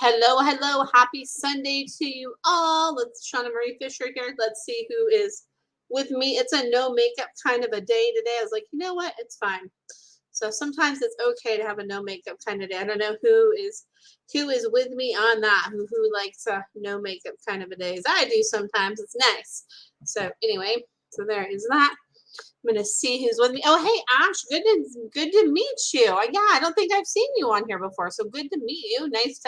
Hello, hello. Happy Sunday to you all. Let's Shauna Marie Fisher here. Let's see who is with me. It's a no makeup kind of a day today. I was like, you know what? It's fine. So sometimes it's okay to have a no makeup kind of day. I don't know who is with me on that. Who likes a no makeup kind of a day? As I do sometimes. It's nice. So anyway, so there is that. I'm gonna see who's with me. Oh, hey Ash, good to meet you. Yeah, I don't think I've seen you on here before, so good to meet you. Nice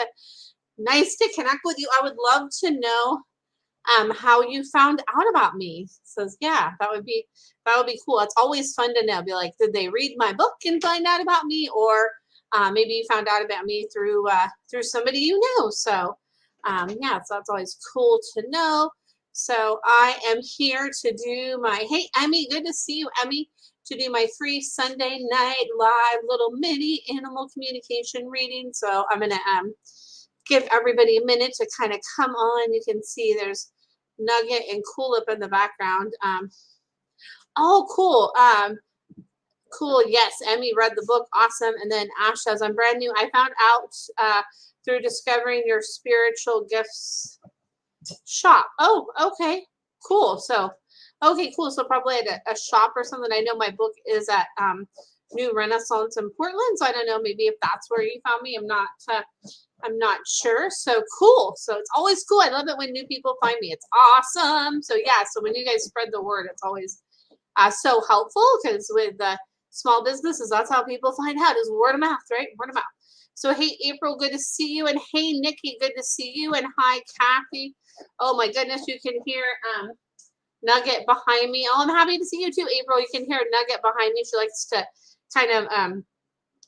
to connect with you. I would love to know how you found out about me. Says, yeah, that would be cool. It's always fun to know. Be like, did they read my book and find out about me, or maybe you found out about me through somebody you know. So yeah, so that's always cool to know. So I am here to do my, hey Emmy, good to see you, Emmy, to do my free Sunday night live little mini animal communication reading. So I'm gonna give everybody a minute to kind of come on. You can see there's Nugget and Cool up in the background. Oh, cool. Cool. Yes, Emmy read the book. Awesome. And then Ash says, I'm brand new. I found out through discovering your spiritual gifts shop. Oh, okay. Cool. So, okay, cool. So probably at a shop or something. I know my book is at New Renaissance in Portland. So I don't know, maybe if that's where you found me. I'm not sure. So cool. So it's always cool. I love it when new people find me. It's awesome. So yeah, so when you guys spread the word, it's always so helpful, because with small businesses, that's how people find out, is word of mouth, right? Word of mouth. So hey, April, good to see you. And hey, Nikki, good to see you. And hi, Kathy. Oh my goodness, you can hear Nugget behind me. Oh, I'm happy to see you too, April. You can hear Nugget behind me. She likes to kind of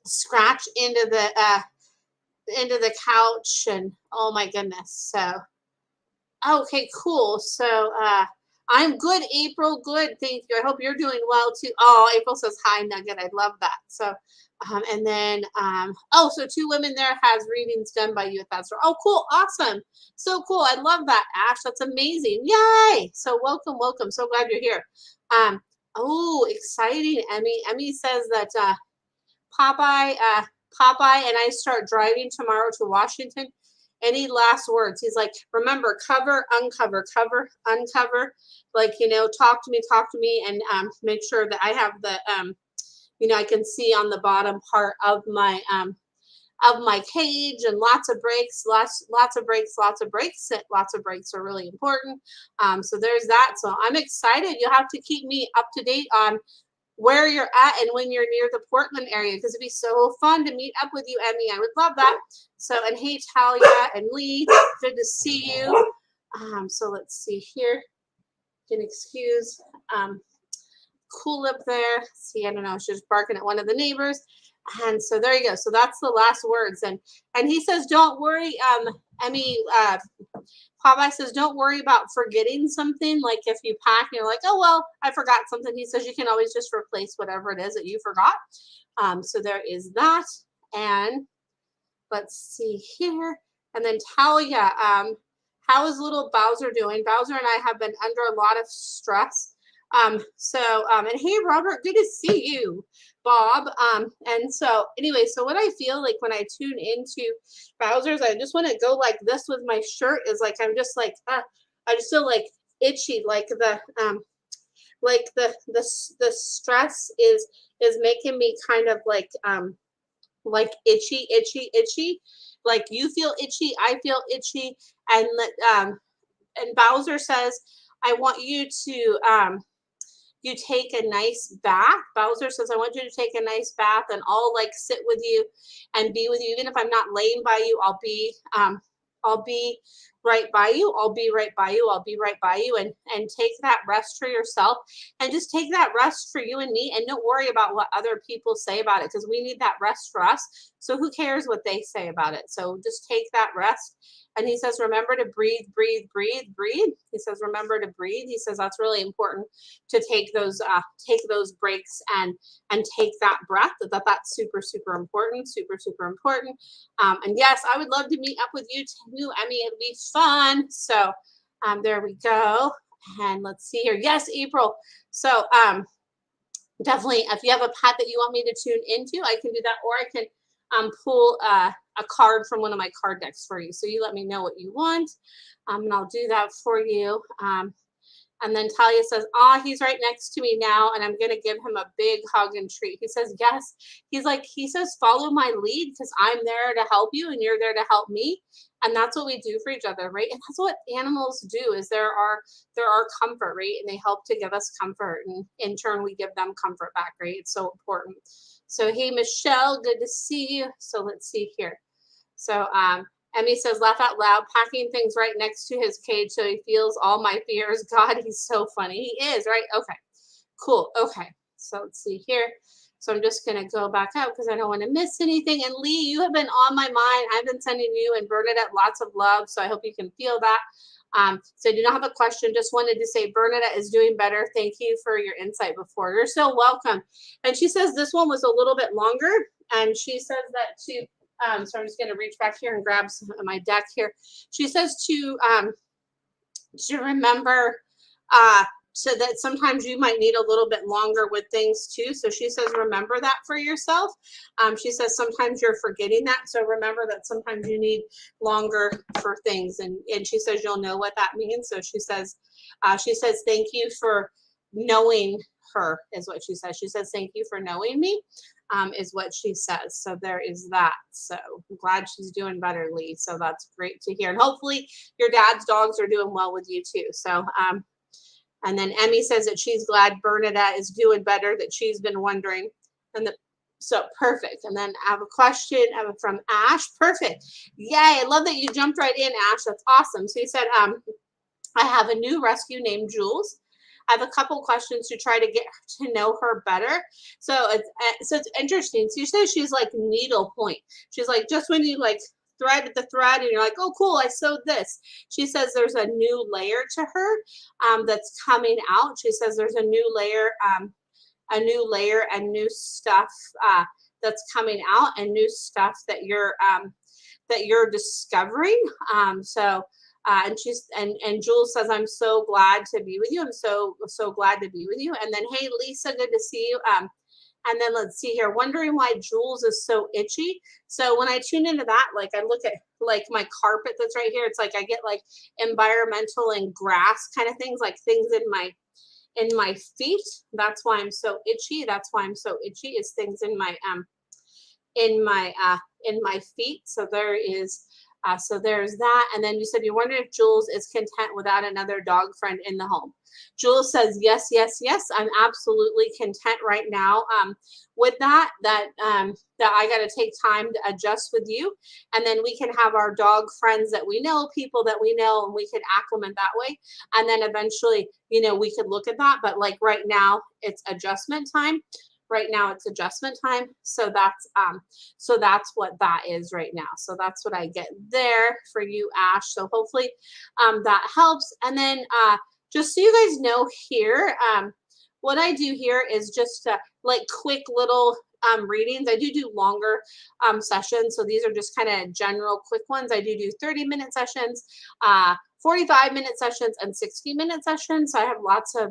scratch into the couch, and oh my goodness. So okay, cool. So I'm good, April. Good, thank you. I hope you're doing well too. Oh, April says hi, Nugget. I love that. So and then oh, so 2 women there has readings done by you if that's right. Oh, cool, awesome. So cool. I love that, Ash. That's amazing. Yay. So welcome. So glad you're here. Oh, exciting, Emmy. Emmy says that Popeye, and I start driving tomorrow to Washington. Any last words? He's like, remember, cover, uncover, cover, uncover. Like, talk to me, and make sure that I have the, I can see on the bottom part of my cage, and lots of breaks, lots of breaks, lots of breaks. Lots of breaks are really important. So there's that. So I'm excited. You'll have to keep me up to date on where you're at and when you're near the Portland area, because it'd be so fun to meet up with you, Emmy. I would love that. So, and hey, Talia and Lee, good to see you. So let's see here. You can excuse Cool up there. See, I don't know, she's barking at one of the neighbors. And so there you go. So that's the last words. And he says, don't worry, Emmy, Popeye says, don't worry about forgetting something. Like if you pack and you're like, oh, well, I forgot something. He says you can always just replace whatever it is that you forgot. So there is that. And let's see here. And then Talia, how is little Bowser doing? Bowser and I have been under a lot of stress. And hey, Robert, good to see you, Bob. And so anyway, so what I feel like when I tune into Bowser's, I just want to go like this with my shirt, is like, I'm just like, I just feel like itchy, like the stress is making me kind of like itchy. Like you feel itchy, I feel itchy. And Bowser says, I want you to you take a nice bath. Bowser says, I want you to take a nice bath, and I'll like sit with you and be with you. Even if I'm not laying by you, I'll be right by you. I'll be right by you, and take that rest for yourself, and just take that rest for you and me, and don't worry about what other people say about it, because we need that rest for us. So who cares what they say about it? So just take that rest. And he says, remember to breathe. He says, remember to breathe. He says that's really important, to take those breaks and take that breath. That's super important, super important. And yes, I would love to meet up with you too, Emmy. It'd be fun. So there we go. And let's see here. Yes, April. So definitely, if you have a pet that you want me to tune into, I can do that, or I can pull a card from one of my card decks for you. So you let me know what you want, and I'll do that for you. And then Talia says, he's right next to me now, and I'm going to give him a big hug and treat. He says, yes. He says, follow my lead because I'm there to help you and you're there to help me. And that's what we do for each other, right? And that's what animals do, is they're our comfort, right? And they help to give us comfort, and in turn, we give them comfort back, right? It's so important. So, hey, Michelle, good to see you. So let's see here. So, Emmy says, laugh out loud, packing things right next to his cage so he feels all my fears. God, he's so funny. He is, right? Okay, cool. Okay, so let's see here. So I'm just going to go back out because I don't want to miss anything. And Lee, you have been on my mind. I've been sending you and Bernadette lots of love, so I hope you can feel that. So I do not have a question. Just wanted to say Bernadette is doing better. Thank you for your insight before. You're so welcome. And she says this one was a little bit longer. And she says that to, so I'm just going to reach back here and grab some of my deck here. She says to remember, so that sometimes you might need a little bit longer with things too. So she says, remember that for yourself. She says, sometimes you're forgetting that. So remember that sometimes you need longer for things. And she says, you'll know what that means. So she says, thank you for knowing her is what she says. She says, thank you for knowing me, is what she says. So there is that. So I'm glad she's doing better, Lee. So that's great to hear. And hopefully your dad's dogs are doing well with you too. So, and then Emmy says that she's glad Bernadette is doing better, that she's been wondering. And so perfect. And then I have a question from Ash. Perfect. Yay. I love that you jumped right in, Ash. That's awesome. So he said, I have a new rescue named Jules. I have a couple questions to try to get to know her better. So it's interesting. So she says she's like needlepoint. She's like, just when you like thread the thread and you're like, oh cool, I sewed this. She says there's a new layer to her that's coming out. She says there's a new layer and new stuff that's coming out, and new stuff that you're discovering. And Jules says, I'm so glad to be with you. I'm so glad to be with you. And then, hey, Lisa, good to see you. And then let's see here, wondering why Jules is so itchy. So when I tune into that, like I look at like my carpet that's right here, it's like I get like environmental and grass kind of things, like things in my feet. That's why I'm so itchy. That's why I'm so itchy, is things in my feet. So there is. So there's that. And then you said you wonder if Jules is content without another dog friend in the home. Jules says, yes, yes, yes. I'm absolutely content right now with that I got to take time to adjust with you. And then we can have our dog friends that we know, people that we know, and we can acclimate that way. And then eventually, we could look at that. But like right now, it's adjustment time. Right now it's adjustment time. So that's what that is right now. So that's what I get there for you, Ash. So hopefully that helps. And then just so you guys know here, what I do here is just like quick little readings. I do longer sessions. So these are just kind of general quick ones. I do 30-minute sessions, 45-minute sessions, and 60-minute sessions. So I have lots of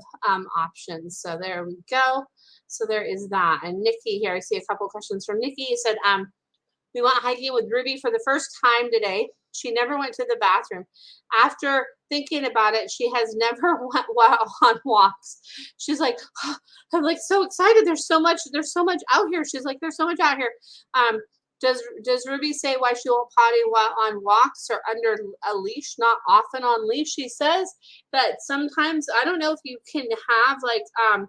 options. So there we go. So there is that. And Nikki here, I see a couple questions from Nikki. He said, we went hiking with Ruby for the first time today. She never went to the bathroom. After thinking about it, she has never went on walks. She's like, oh, I'm like so excited. There's so much out here. She's like, there's so much out here. Does Ruby say why she won't potty while on walks or under a leash? Not often on leash, she says. But sometimes, I don't know if you can have like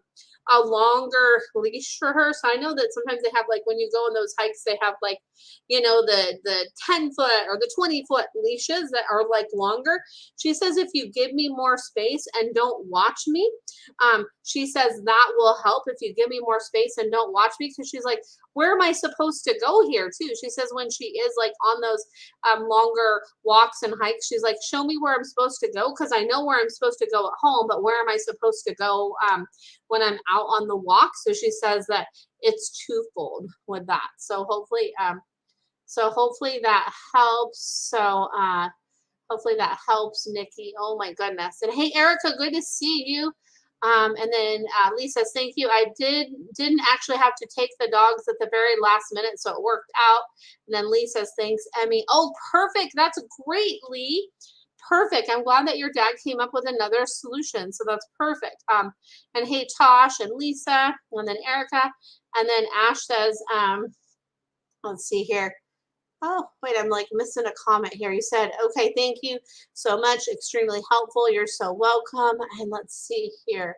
a longer leash for her. So I know that sometimes they have like when you go on those hikes, they have like, the 10-foot or the 20-foot leashes that are like longer. She says if you give me more space and don't watch me, she says that will help if you give me more space and don't watch me, because she's like, where am I supposed to go here too? She says when she is like on those longer walks and hikes, she's like, show me where I'm supposed to go, because I know where I'm supposed to go at home, but where am I supposed to go when I'm out on the walk? So she says that it's twofold with that. So hopefully that helps. So hopefully that helps, Nikki. Oh my goodness. And hey, Erica, good to see you. And then Lee says, thank you. I didn't actually have to take the dogs at the very last minute, so it worked out. And then Lee says, thanks, Emmy. Oh, perfect. That's great, Lee. Perfect. I'm glad that your dad came up with another solution. So that's perfect. And hey, Tosh and Lisa, and then Erica. And then Ash says, let's see here. Oh, wait, I'm like missing a comment here. You said, okay, thank you so much. Extremely helpful. You're so welcome. And let's see here.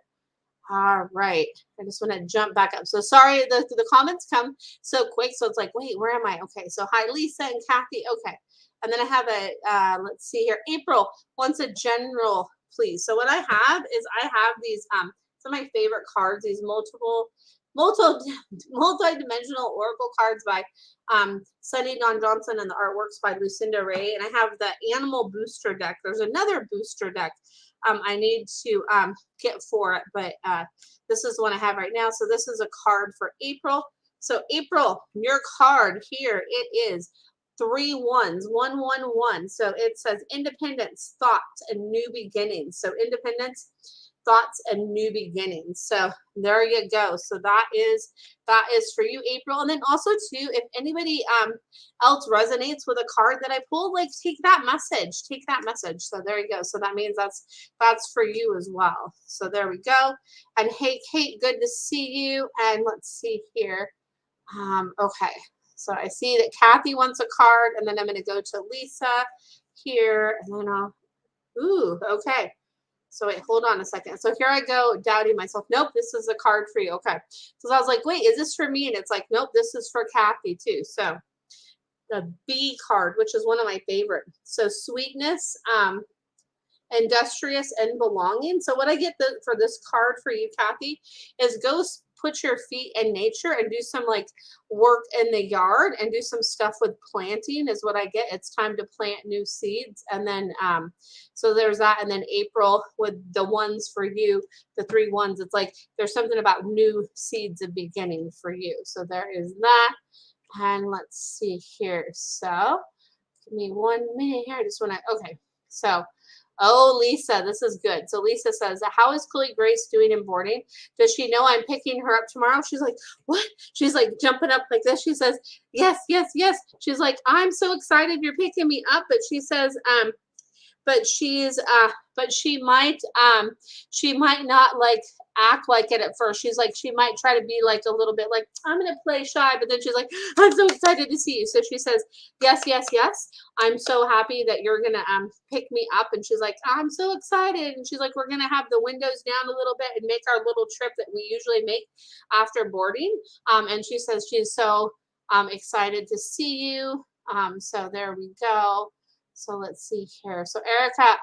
All right. I just want to jump back up. So sorry, the comments come so quick. So it's like, wait, where am I? Okay. So hi, Lisa and Kathy. Okay. And then I have a, let's see here. April wants a general, please. So what I have is I have these, some of my favorite cards, these multi-dimensional oracle cards by Sunny Dawn Johnson, and the artworks by Lucinda Ray. And I have the animal booster deck. There's another booster deck I need to get for it, but this is the one I have right now. So this is a card for April. So April, your card here, it is 3 1s, 1 1 1. So it says independence, thoughts, and new beginnings. So independence, thoughts, and new beginnings. So there you go. So that is for you, April. And then also too, if anybody else resonates with a card that I pulled, like take that message. So there you go. So that means that's for you as well. So there we go. And hey, Kate, good to see you. And let's see here. Okay. So I see that Kathy wants a card, and then I'm going to go to Lisa here, and then ooh, okay. So wait, hold on a second. So here I go, doubting myself. Nope, this is a card for you. Okay. So I was like, wait, is this for me? And it's like, nope, this is for Kathy too. So the B card, which is one of my favorite. So sweetness, industrious, and belonging. So what I get for this card for you, Kathy, is go put your feet in nature and do some like work in the yard and do some stuff with planting is what I get. It's time to plant new seeds. And then so there's that. And then April with the ones for you, the 3 1s, it's like there's something about new seeds of beginning for you. So there is that. And let's see here. So give me 1 minute here. I just want to, okay. So oh, Lisa, this is good. So Lisa says, how is Chloe Grace doing in boarding? Does she know I'm picking her up tomorrow? She's like, what? She's like jumping up like this. She says, yes, yes, yes. She's like, I'm so excited you're picking me up. But she says, but she might not like act like it at first. She's like, she might try to be like a little bit like, I'm gonna play shy, but then she's like, I'm so excited to see you. So she says, yes, yes, yes. I'm so happy that you're gonna pick me up. And she's like, I'm so excited. And she's like, we're gonna have the windows down a little bit and make our little trip that we usually make after boarding. And she says she's so excited to see you. So there we go. So let's see here. So Erica,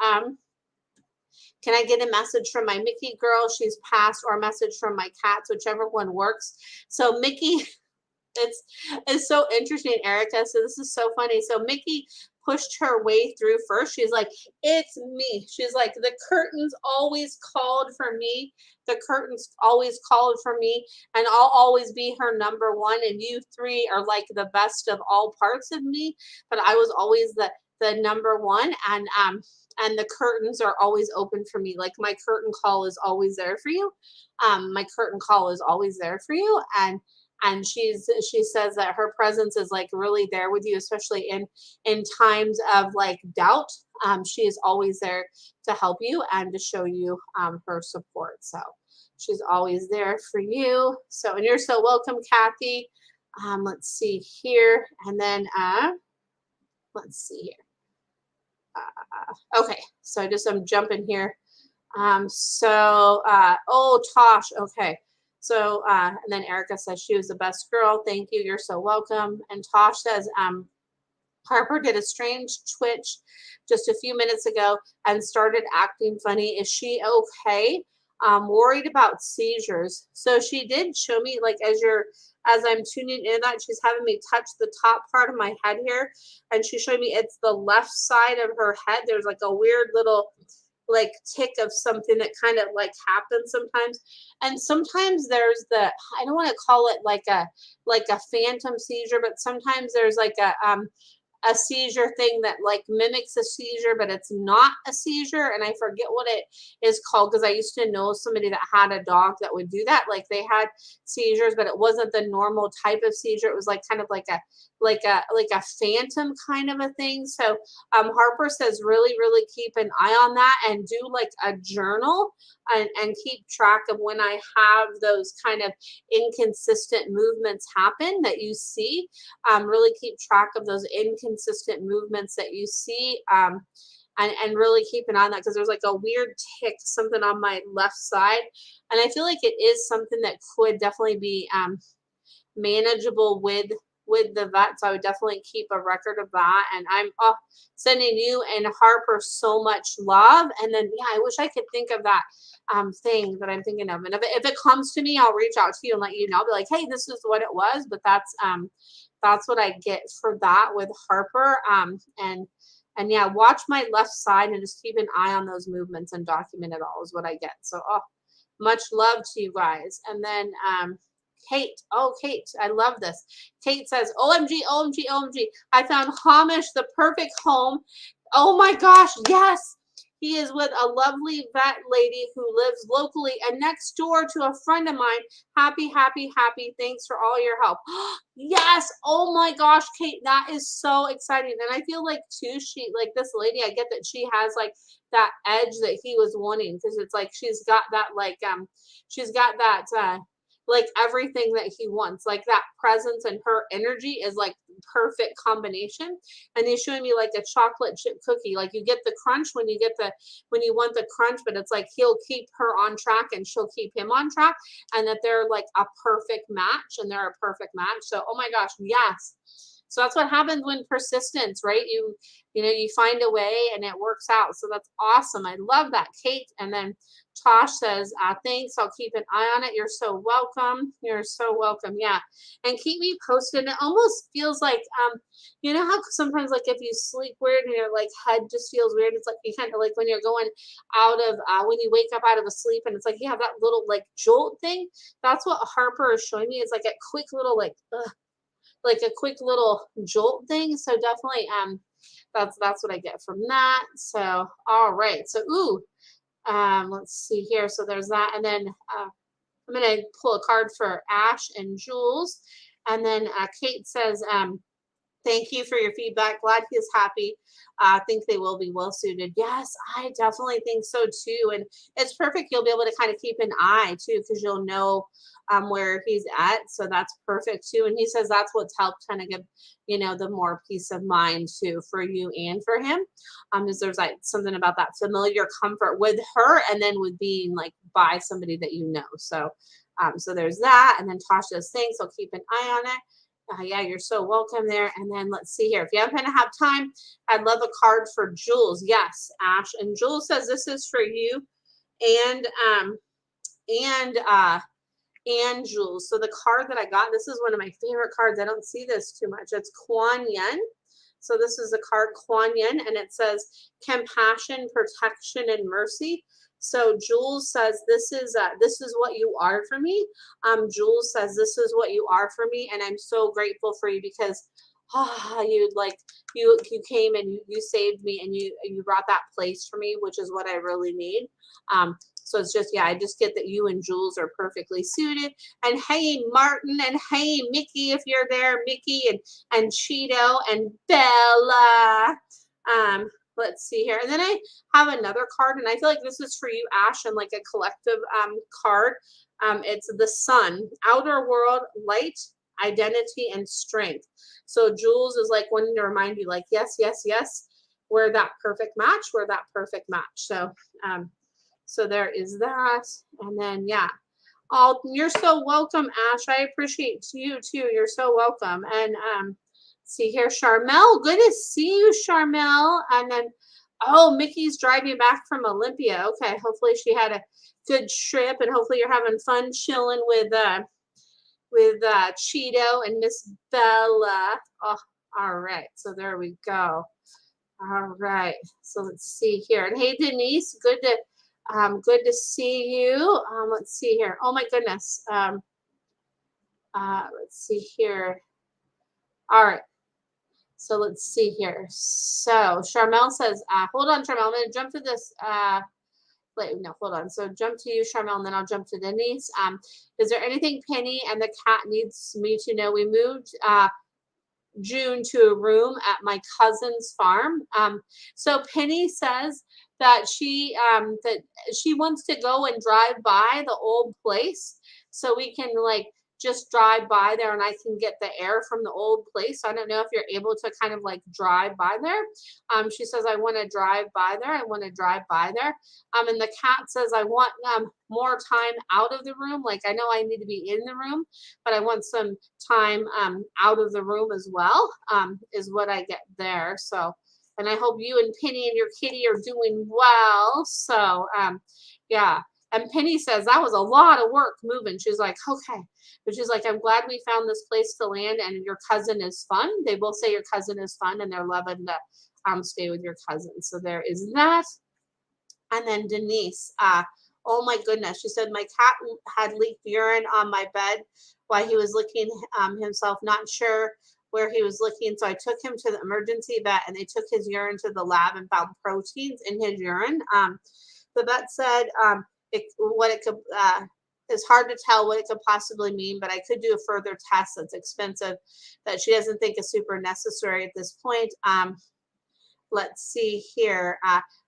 can I get a message from my Mickey girl? She's passed, or a message from my cats, whichever one works. So Mickey, it's so interesting, Erica. So this is so funny. So Mickey pushed her way through first. She's like, it's me. She's like, the curtains always called for me. The curtains always called for me, and I'll always be her number one. And you 3 are like the best of all parts of me, but I was always the number one, and the curtains are always open for me. Like my curtain call is always there for you. My curtain call is always there for you, and she says that her presence is like really there with you, especially in times of like doubt. She is always there to help you and to show you her support. So she's always there for you. So, and you're so welcome, Kathy. Let's see here, and then let's see here. Okay, so I'm jumping here. Oh, Tosh, okay. So, and then Erica says she was the best girl. Thank you. You're so welcome. And Tosh says, Harper did a strange twitch just a few minutes ago and started acting funny. Is she okay? Worried about seizures. So she did show me, like, as I'm tuning in that, she's having me touch the top part of my head here, and she showed me it's the left side of her head. There's like a weird little like tick of something that kind of like happens sometimes, and sometimes there's I don't want to call it like a phantom seizure, but sometimes there's like a a seizure thing that like mimics a seizure, but it's not a seizure. And I forget what it is called because I used to know somebody that had a dog that would do that. Like they had seizures, but it wasn't the normal type of seizure. It was like kind of like a phantom kind of a thing. So Harper says really keep an eye on that and do like a journal and keep track of when I have those kind of inconsistent movements happen that you see. Really keep track of those inconsistent movements that you see. And really keep an eye on that because there's like a weird tick, something on my left side. And I feel like it is something that could definitely be manageable with the vet. So I would definitely keep a record of that. And I'm sending you and Harper so much love. And then, yeah, I wish I could think of that thing that I'm thinking of. And if it comes to me, I'll reach out to you and let you know. I'll be like, hey, this is what it was. But that's what I get for that with Harper. And yeah, watch my left side and just keep an eye on those movements and document it all is what I get. So much love to you guys. And then Kate, Kate, I love this. Kate says, OMG, OMG, OMG. I found Hamish the perfect home. Oh my gosh, yes. He is with a lovely vet lady who lives locally and next door to a friend of mine. Happy, happy, happy. Thanks for all your help. Yes. Oh my gosh, Kate, that is so exciting. And I feel like too, she like this lady, I get that she has like that edge that he was wanting because it's like she's got that like everything that he wants, like that presence and her energy is like perfect combination. And he's showing me like a chocolate chip cookie, like you get the crunch when you want the crunch, but it's like he'll keep her on track and she'll keep him on track, and that they're like a perfect match, and they're a perfect match. So oh my gosh, yes. So that's what happens when persistence, right? You find a way and it works out. So that's awesome. I love that, Kate. And then Tosh says, thanks. I'll keep an eye on it. You're so welcome. You're so welcome. Yeah. And keep me posted. It almost feels like, you know how sometimes like if you sleep weird and your like head just feels weird, it's like you kind of like when you're going out of, when you wake up out of a sleep and it's like you have that little like jolt thing. That's what Harper is showing me. It's like a quick little like a quick little jolt thing. So definitely that's what I get from that. So all right. So let's see here. So there's that. And then I'm gonna pull a card for Ash and Jules. And then Kate says, thank you for your feedback. Glad he is happy. I think they will be well suited. Yes, I definitely think so too. And it's perfect. You'll be able to kind of keep an eye too, because you'll know where he's at. So that's perfect too. And he says that's what's helped kind of give, the more peace of mind too for you and for him. Because there's like something about that familiar comfort with her and then with being like by somebody that you know. So so there's that. And then Tasha's thanks. I'll keep an eye on it. Yeah, you're so welcome there. And then let's see here. If you happen to have time, I'd love a card for Jules. Yes, Ash. And Jules says this is for you and Jules. So the card that I got, this is one of my favorite cards. I don't see this too much. It's Kuan Yin. So this is the card Kuan Yin, and it says compassion, protection, and mercy. So Jules says this is what you are for me. Jules says this is what you are for me, and I'm so grateful for you because you came and you saved me and you brought that place for me, which is what I really need. So it's just, I just get that you and Jules are perfectly suited. And hey, Martin, and hey, Mickey, if you're there, Mickey and Cheeto and Bella. Let's see here. And then I have another card, and I feel like this is for you, Ash, and like a collective card. It's the sun, outer world, light, identity, and strength. So Jules is like wanting to remind you, like, yes, yes, yes, we're that perfect match. We're that perfect match. So, so there is that. And then, you're so welcome, Ash. I appreciate you too. You're so welcome. And see here, Charmel. Good to see you, Charmel. And then, Mickey's driving back from Olympia. Okay, hopefully she had a good trip, and hopefully you're having fun chilling with Cheeto and Miss Bella. Oh, all right. So there we go. All right. So let's see here. And hey, Denise, good to see you. Let's see here. Oh my goodness. Let's see here. All right. So let's see here. So Charmel says, hold on, Charmel. I'm going to jump to this. Wait, no, hold on. So jump to you, Charmel, and then I'll jump to Denise. Is there anything Penny and the cat needs me to know? We moved June to a room at my cousin's farm. So Penny says that she wants to go and drive by the old place so we can like just drive by there and I can get the air from the old place. So I don't know if you're able to kind of like drive by there. She says, I want to drive by there. I want to drive by there. And the cat says, I want more time out of the room. Like I know I need to be in the room, but I want some time out of the room as well, is what I get there. So, and I hope you and Penny and your kitty are doing well. So, yeah. And Penny says that was a lot of work moving. She's like, okay. But she's like, I'm glad we found this place to land and your cousin is fun. They both say your cousin is fun and they're loving to stay with your cousin. So there is that. And then Denise, oh my goodness. She said, my cat had leaked urine on my bed while he was licking himself, not sure where he was looking. So I took him to the emergency vet and they took his urine to the lab and found proteins in his urine. The vet said it's hard to tell what it could possibly mean, but I could do a further test that's expensive that she doesn't think is super necessary at this point. Let's see here.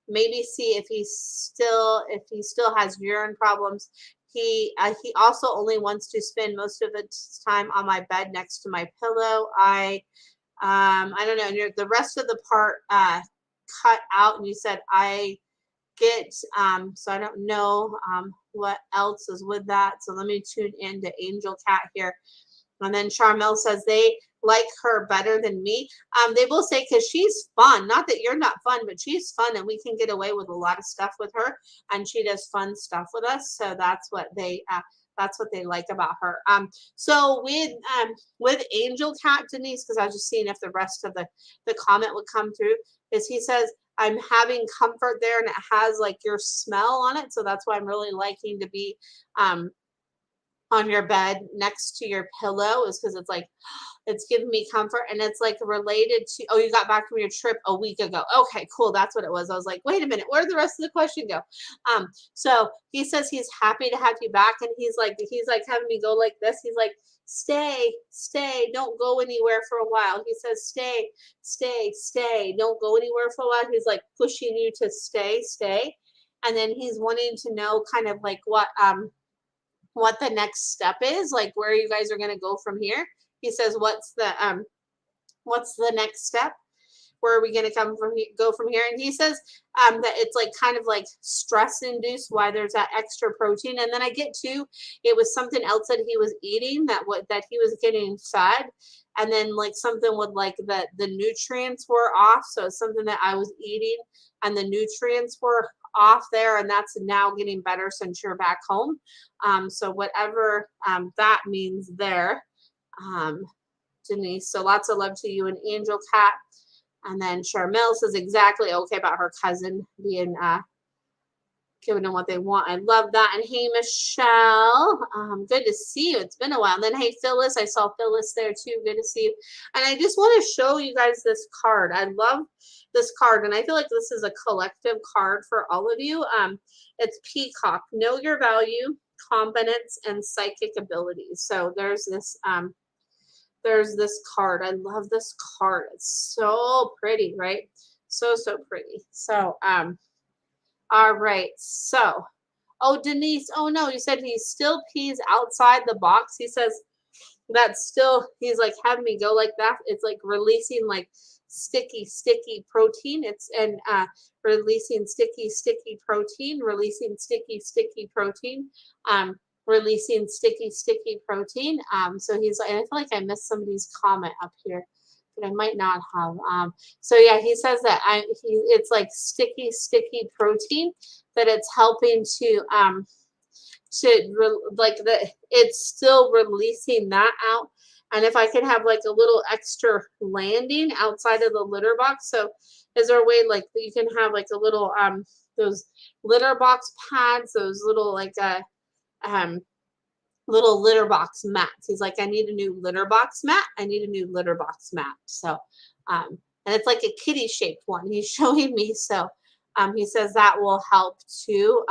Maybe see if he still has urine problems. He also only wants to spend most of his time on my bed next to my pillow. I don't know. And the rest of the part cut out, and you said I get. So I don't know what else is with that. So let me tune in to Angel Cat here. And then Charmel says they like her better than me. They will say because she's fun. Not that you're not fun, but she's fun and we can get away with a lot of stuff with her. And she does fun stuff with us. So that's what they like about her. So with Angel Cat, Denise, because I was just seeing if the rest of the comment would come through, is he says, I'm having comfort there and it has like your smell on it. So that's why I'm really liking to be on your bed next to your pillow, is because it's like it's giving me comfort and it's like related to, oh, you got back from your trip a week ago. Okay, cool. That's what it was. I was like, wait a minute, where'd the rest of the question go? So he says he's happy to have you back and he's like having me go like this. He's like, stay, don't go anywhere for a while. He says, stay, don't go anywhere for a while. He's like pushing you to stay. And then he's wanting to know kind of like what the next step is, like where you guys are going to go from here. He says, what's the next step? Where are we going to go from here? And he says that it's like kind of like stress induced why there's that extra protein. And then I get to, it was something else that he was eating that he was getting fed. And then like something with like the nutrients were off. So it's something that I was eating and the nutrients were off there, and that's now getting better since you're back home. So whatever that means there, Denise. So lots of love to you and Angel Cat. And then Charmel says exactly okay about her cousin being giving them what they want. I love that. And hey, Michelle, good to see you. It's been a while. And then hey, Phyllis, I saw Phyllis there too. Good to see you. And I just want to show you guys this card. I love this card, and I feel like this is a collective card for all of you. It's Peacock. Know your value, competence, and psychic abilities. So there's this card. I love this card. It's so pretty, right? So pretty. So all right. So, oh, Denise. Oh no, you said he still pees outside the box. He says that's still, he's like having me go like that. It's like releasing like sticky protein. It's releasing sticky protein, releasing sticky protein, releasing sticky protein. So he's like, I feel like I missed somebody's comment up here, but I might not have. So yeah, he says that it's like sticky protein, that it's helping to it's still releasing that out. And if I could have like a little extra landing outside of the litter box. So is there a way like that you can have like a little those litter box pads, those little like little litter box mats. He's like, I need a new litter box mat. I need a new litter box mat. So And it's like a kitty shaped one he's showing me. So he says that will help too.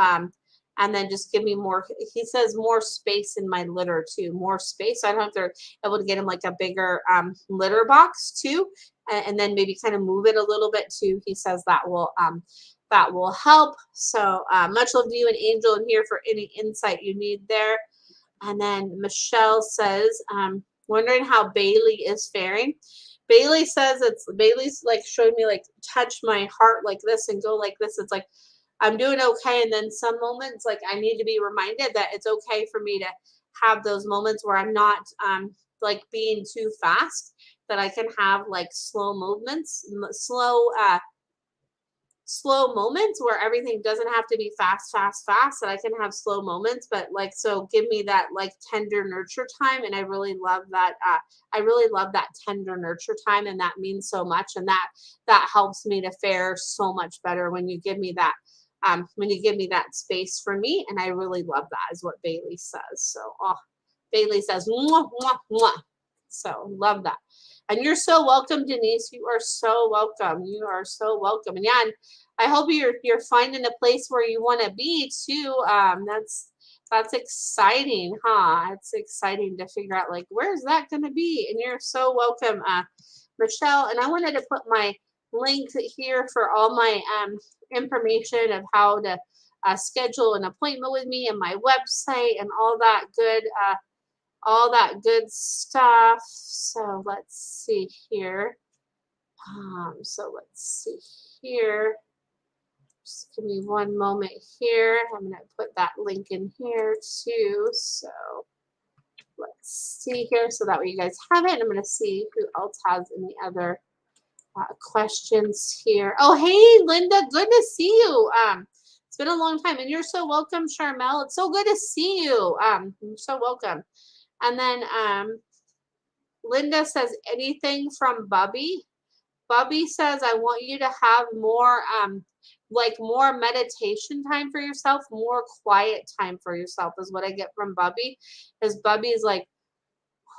And then just give me more, he says more space in my litter too, more space. So I don't know if they're able to get him like a bigger litter box too. And then maybe kind of move it a little bit too. He says that will help. So much love to you and Angel in here for any insight you need there. And then Michelle says, wondering how Bailey is faring. Bailey says Bailey's like showing me like touch my heart like this and go like this. It's like I'm doing okay. And then some moments like I need to be reminded that it's okay for me to have those moments where I'm not like being too fast, that I can have like slow movements, slow moments where everything doesn't have to be fast, that I can have slow moments, but like, so give me that like tender nurture time. And I really love that. I really love that tender nurture time. And that means so much. And that helps me to fare so much better when you give me that, space for me. And I really love that is what Bailey says. So, Bailey says, mwah, mwah, mwah. So love that. And you're so welcome, Denise. You are so welcome. You are so welcome. And yeah, and I hope you're finding a place where you want to be too. That's exciting, huh? It's exciting to figure out like where's that going to be. And you're so welcome, Michelle. And I wanted to put my link here for all my information of how to schedule an appointment with me and my website and all that good stuff. So let's see here. Just give me one moment here. I'm going to put that link in here too. So let's see here. So that way you guys have it. And I'm going to see who else has any other questions here. Oh, hey, Linda. Good to see you. It's been a long time. And you're so welcome, Charmel. It's so good to see you. You're so welcome. And then Linda says, anything from Bubby? Bubby says, I want you to have more, more meditation time for yourself, more quiet time for yourself is what I get from Bubby. Because Bubby's like,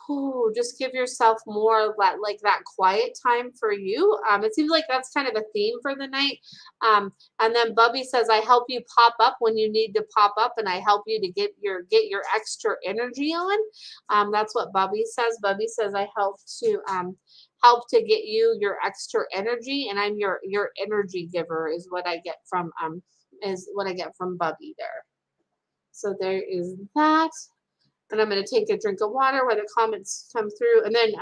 ooh, just give yourself more that quiet time for you. It seems like that's kind of a theme for the night. And then Bubby says, I help you pop up when you need to pop up, and I help you to get your extra energy on. That's what Bubby says. Bubby says, I help to get you your extra energy, and I'm your energy giver is what I get from Bubby there. So there is that. And I'm going to take a drink of water while the comments come through. And then,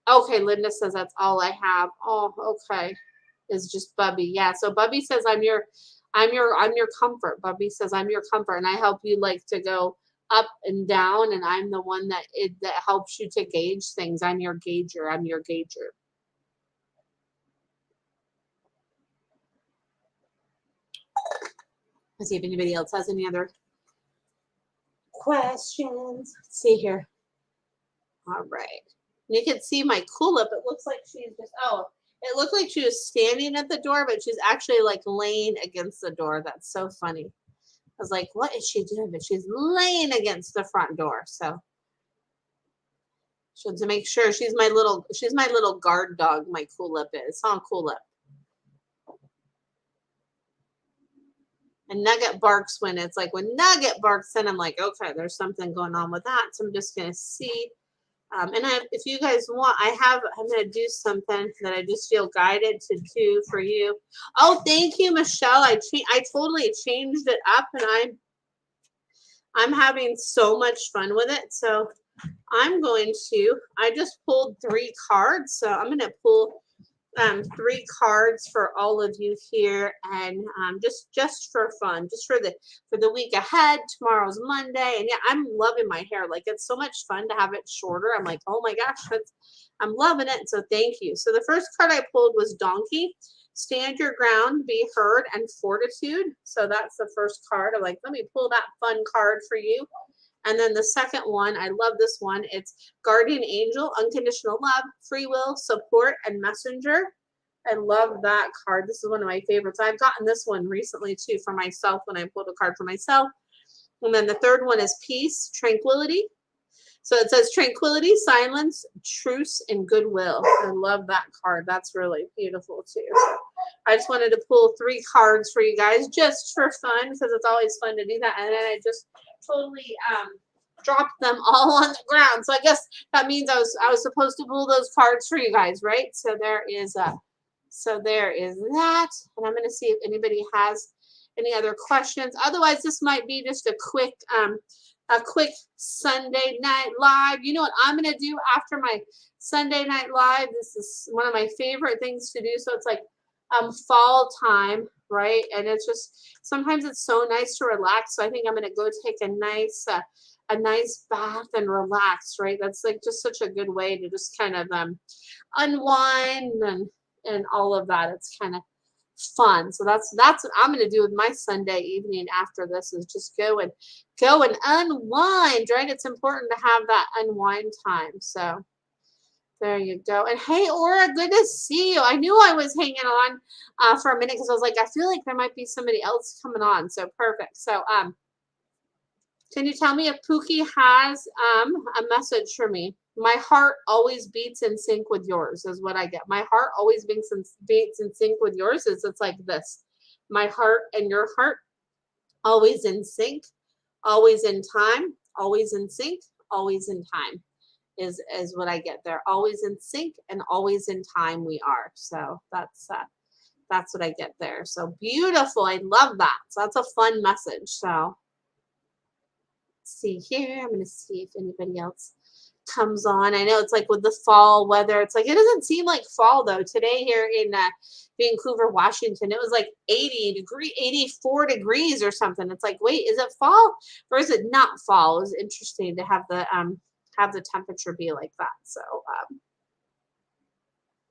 okay, Linda says that's all I have. Oh, okay, is just Bubby. Yeah. So Bubby says I'm your comfort. Bubby says I'm your comfort, and I help you like to go up and down, and I'm the one that helps you to gauge things. I'm your gauger. Let's see if anybody else has any other questions. Let's see here. All right. You can see my Kulip. It looks like she's just, it looked like she was standing at the door, but she's actually like laying against the door. That's so funny. I was like, what is she doing? But she's laying against the front door. So to make sure she's my little guard dog, my Kulip is. Huh, Kulip. And Nugget barks when Nugget barks, then I'm like, okay, there's something going on with that. So I'm just going to see. And if you guys want, I'm going to do something that I just feel guided to do for you. Oh, thank you, Michelle. I totally changed it up, and I'm having so much fun with it. So I just pulled 3 cards. So I'm going to pull 3 cards for all of you here, and just for fun, just for the week ahead. Tomorrow's Monday, and yeah, I'm loving my hair. Like, it's so much fun to have it shorter. I'm like, oh my gosh, I'm loving it. So thank you. So the first card I pulled was Donkey. Stand your ground, be heard, and fortitude. So that's the first card. I'm like, let me pull that fun card for you. And then the second one, I love this one. It's Guardian Angel, Unconditional Love, Free Will, Support, and Messenger. I love that card. This is one of my favorites. I've gotten this one recently too for myself when I pulled a card for myself. And then the third one is Peace, Tranquility. So it says tranquility, silence, truce, and goodwill. I love that card. That's really beautiful too. So I just wanted to pull 3 cards for you guys just for fun because it's always fun to do that. And then I just totally dropped them all on the ground. So I guess that means I was supposed to pull those cards for you guys, right? So there is that. And I'm going to see if anybody has any other questions. Otherwise, this might be just a quick Sunday night live. You know what I'm going to do after my Sunday night live? This is one of my favorite things to do. So it's like fall time, right? And it's just sometimes it's so nice to relax. So I think I'm going to go take a nice bath and relax, right? That's like just such a good way to just kind of unwind and all of that. It's kind of fun. So that's what I'm going to do with my Sunday evening after this is just go and unwind, right? It's important to have that unwind time. So there you go. And hey, Aura, good to see you. I knew I was hanging on for a minute because I was like, I feel like there might be somebody else coming on. So perfect. So can you tell me if Pookie has a message for me? My heart always beats in sync with yours is what I get. My heart always beats in sync with yours. It's like this. My heart and your heart always in sync, always in time, always in sync, always in time is what I get there. Always in sync and always in time we are. So that's what I get there. So beautiful. I love that. So that's a fun message. So see here. I'm going to see if anybody else comes on. I know it's like with the fall weather, it's like it doesn't seem like fall though. Today here in Vancouver, Washington, it was like 84 degrees or something. It's like, wait, is it fall or is it not fall? It was interesting to have the temperature be like that. So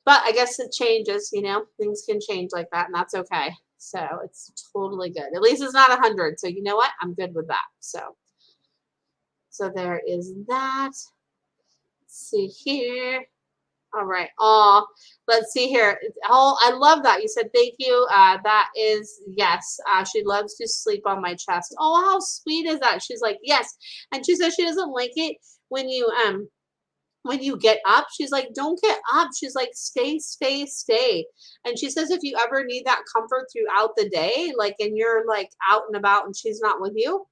but I guess it changes, you know, things can change like that and that's okay. So it's totally good. At least it's not 100. So you know what? I'm good with that. So there is that. Let's see here. All right. Oh, let's see here. Oh, I love that. You said thank you. That is yes. She loves to sleep on my chest. Oh, how sweet is that? She's like, yes. And she says she doesn't like it when you get up. She's like, don't get up. She's like, stay, stay, stay. And she says if you ever need that comfort throughout the day, like and you're like out and about and she's not with you,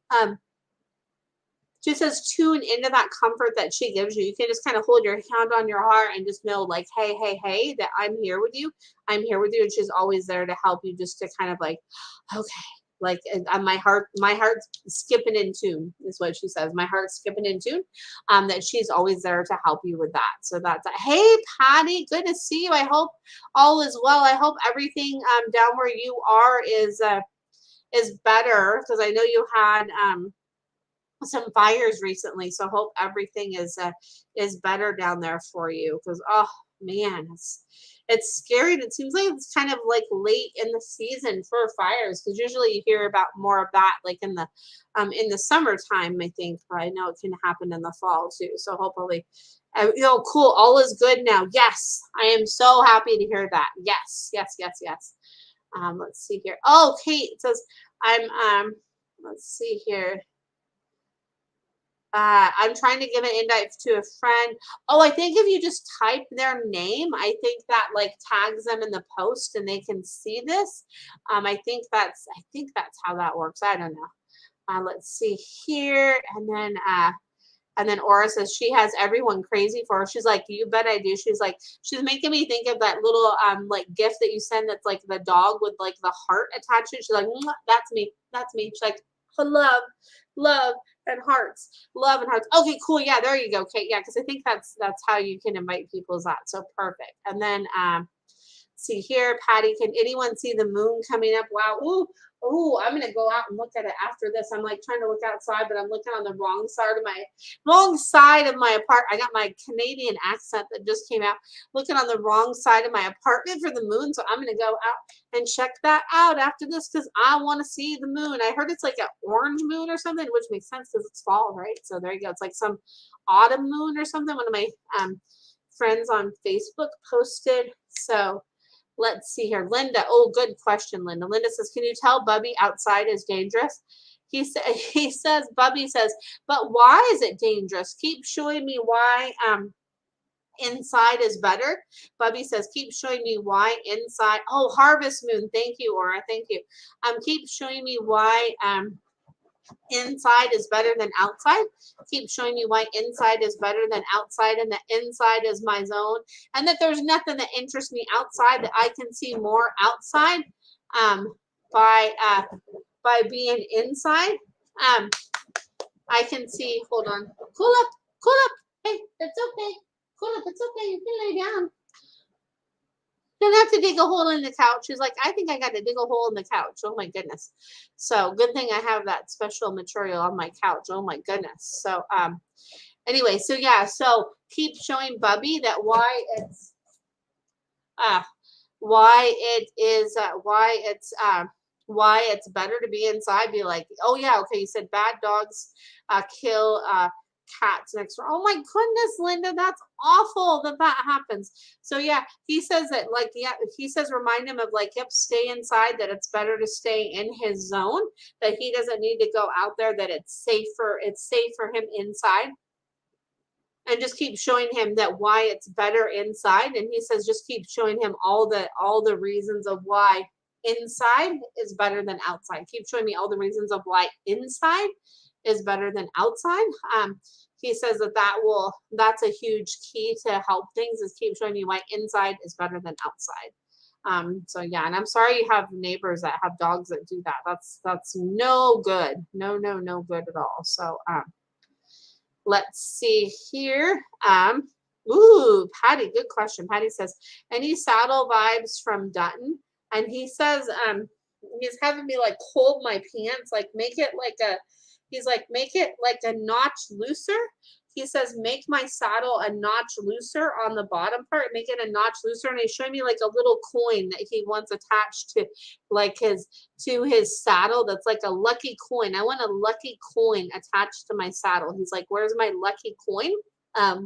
she says tune into that comfort that she gives you. You can just kind of hold your hand on your heart and just know like, hey, hey, hey, that I'm here with you. I'm here with you. And she's always there to help you just to kind of like, okay, like my heart's skipping in tune is what she says. My heart's skipping in tune. That she's always there to help you with that. So that's hey, Patty, good to see you. I hope all is well. I hope everything down where you are is better because I know you had some fires recently, so hope everything is better down there for you because oh man, it's scary. It seems like it's kind of like late in the season for fires because usually you hear about more of that like in the summertime, I think, but I know it can happen in the fall too. So hopefully cool, all is good now. Yes, I am so happy to hear that. Yes, yes, yes, yes. Let's see here. Oh, Kate says I'm let's see here. I'm trying to give an invite to a friend. Oh, I think if you just type their name, I think that like tags them in the post and they can see this. I think that's how that works. I don't know. Let's see here. And then Aura says she has everyone crazy for her. She's like, you bet I do. She's like, she's making me think of that little like gift that you send that's like the dog with like the heart attached to it. She's like, that's me. That's me. She's like, love and hearts. Love and hearts. Okay, cool. Yeah, there you go, Kate. Yeah, because I think that's how you can invite people that. So perfect. And then see here, Patty, can anyone see the moon coming up? Wow. Ooh, I'm gonna go out and look at it after this. I'm like trying to look outside, but I'm looking on the wrong side of my apartment. I got my Canadian accent that just came out. Looking on the wrong side of my apartment for the moon. So I'm gonna go out and check that out after this because I want to see the moon. I heard it's like an orange moon or something, which makes sense because it's fall, right? So there you go. It's like some autumn moon or something. One of my friends on Facebook posted. So let's see here. Linda. Oh, good question, Linda. Linda says, can you tell Bubby outside is dangerous? he says, Bubby says, but why is it dangerous? Keep showing me why inside is better. Bubby says, keep showing me why inside. Oh, Harvest Moon. Thank you, Aura. Thank you. Keep showing me why inside is better than outside. Keep showing me why inside is better than outside, and that inside is my zone, and that there's nothing that interests me outside, that I can see more outside by being inside. I can see, hold on, cool up, cool up. Hey, it's okay. Cool up, it's okay. You can lay down. Don't have to dig a hole in the couch. She's like, I think I got to dig a hole in the couch. Oh my goodness. So good thing I have that special material on my couch. Oh my goodness. So anyway, so yeah, so keep showing Bubby that why it's better to be inside. Be like, oh yeah, okay, you said bad dogs kill cats next door. Oh my goodness, Linda, that's awful that happens. So yeah, he says that, like, yeah, he says remind him of, like, yep, stay inside, that it's better to stay in his zone, that he doesn't need to go out there, that it's safe for him inside. And just keep showing him that why it's better inside. And he says just keep showing him all the reasons of why inside is better than outside. Keep showing me all the reasons of why inside is better than outside. He says that's a huge key to help things, is keep showing me why inside is better than outside. So yeah, and I'm sorry you have neighbors that have dogs that do that. That's no good. No good at all. So let's see here. Ooh, Patty, good question. Patty says, any saddle vibes from Dutton? And he says, he's having me like hold my pants, like make it like a notch looser. He says, make my saddle a notch looser on the bottom part, make it a notch looser. And he's showing me like a little coin that he wants attached to his saddle. That's like a lucky coin. I want a lucky coin attached to my saddle. He's like, where's my lucky coin? I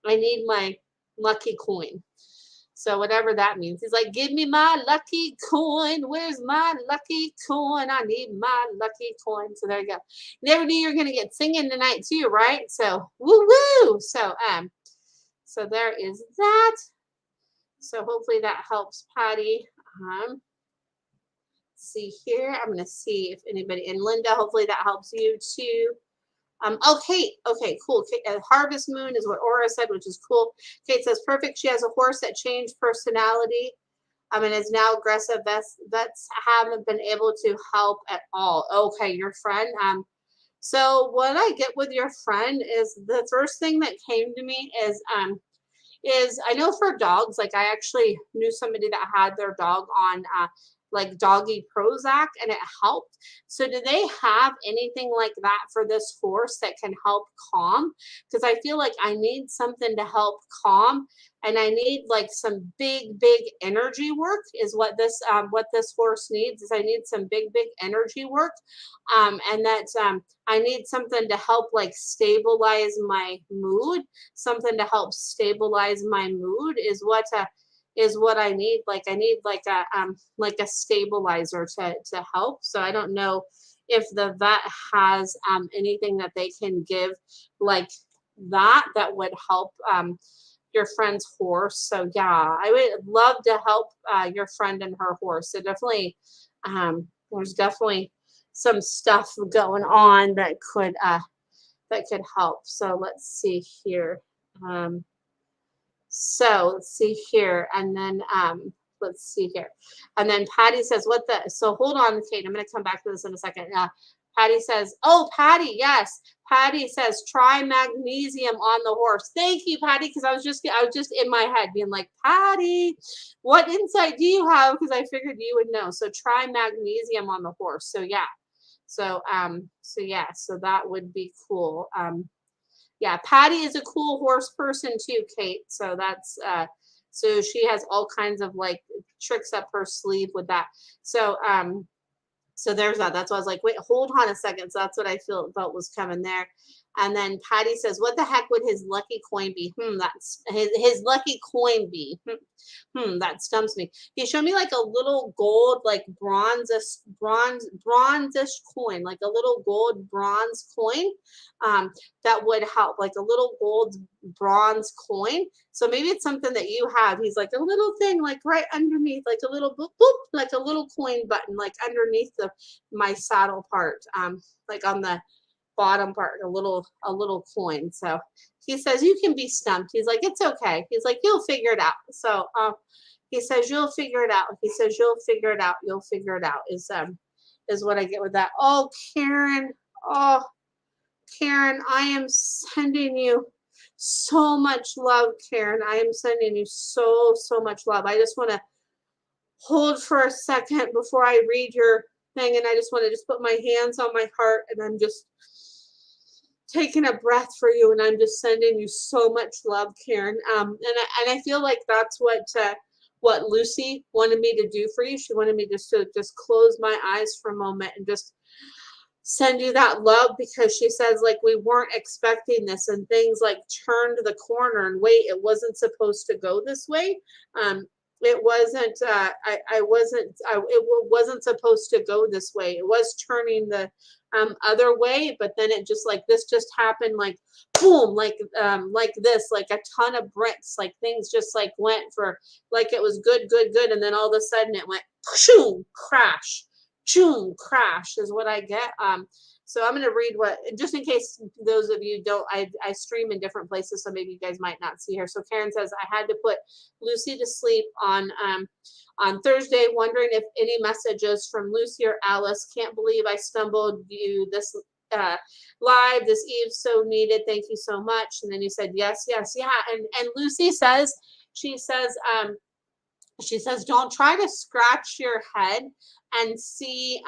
need my lucky coin. So whatever that means. He's like, give me my lucky coin. Where's my lucky coin? I need my lucky coin. So there you go. Never knew you were going to get singing tonight too, right? So woo woo. So there is that. So hopefully that helps Patty. See here. I'm going to see if anybody, and Linda, hopefully that helps you too. Oh, Kate. Okay, cool. Kate, Harvest Moon is what Aura said, which is cool. Kate says, perfect. She has a horse that changed personality. And is now aggressive. Vets haven't been able to help at all. Okay, your friend. So what I get with your friend is the first thing that came to me is I know for dogs, like I actually knew somebody that had their dog on like doggy Prozac, and it helped. So do they have anything like that for this horse that can help calm? Because I feel like I need something to help calm, and I need like some big energy work is what this horse needs. Is I need some big energy work, and that I need something to help like stabilize my mood. Something to help stabilize my mood is what I need. Like I need like a stabilizer to help. So I don't know if the vet has anything that they can give like that would help your friend's horse. So yeah, I would love to help your friend and her horse. So definitely there's definitely some stuff going on that could help. So let's see here. So let's see here, and then let's see here, and then Patty says, "What the?" So hold on, Kate. I'm going to come back to this in a second. Patty says, "Oh, Patty, yes." Patty says, "Try magnesium on the horse." Thank you, Patty, because I was just in my head being like, Patty, what insight do you have? Because I figured you would know. So try magnesium on the horse. So yeah, so that would be cool. Yeah, Patty is a cool horse person too, Kate. So that's so she has all kinds of like tricks up her sleeve with that. So so there's that. That's why I was like, wait, hold on a second. So that's what I felt was coming there. And then Patty says, what the heck would his lucky coin be? That's his lucky coin be. That stumps me. He showed me like a little gold, like bronzish coin, like a little gold bronze coin. That would help, like a little gold bronze coin. So maybe it's something that you have. He's like a little thing, like right underneath, like a little boop, boop, like a little coin button, like underneath my saddle part, like on the bottom part, a little coin. So he says you can be stumped. He's like, it's okay. He's like, you'll figure it out. So he says you'll figure it out. He says you'll figure it out. You'll figure it out is what I get with that. Oh, Karen. Oh, Karen, I am sending you so much love, Karen. I am sending you so much love. I just want to hold for a second before I read your thing, and I just want to just put my hands on my heart, and I'm just taking a breath for you, and I'm just sending you so much love, Karen. And I feel like that's what Lucy wanted me to do for you. She wanted me just to close my eyes for a moment and just send you that love, because she says, like, we weren't expecting this, and things like turned the corner, and wait, it wasn't supposed to go this way. It wasn't it wasn't supposed to go this way. It was turning the other way, but then it just, like, this just happened, like boom, like this, like a ton of bricks, like things just like went for, like, it was good, and then all of a sudden it went shoom, crash, shoom, crash is what I get. So I'm going to read what, just in case those of you don't, I stream in different places, so maybe you guys might not see her. So Karen says, I had to put Lucy to sleep on Thursday, wondering if any messages from Lucy or Alice. Can't believe I stumbled you this live this eve, so needed. Thank you so much. And then you said, yes, yeah. And Lucy says, she says, don't try to scratch your head and see,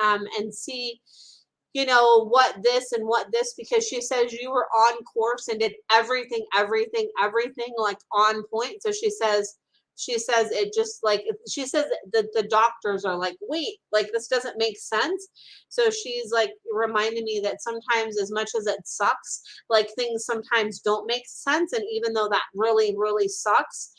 you know, what this and what this, because she says you were on course and did everything like on point. So she says it just, like, she says that the doctors are like, wait, like, this doesn't make sense. So she's like reminding me that sometimes, as much as it sucks, like, things sometimes don't make sense. And even though that really sucks,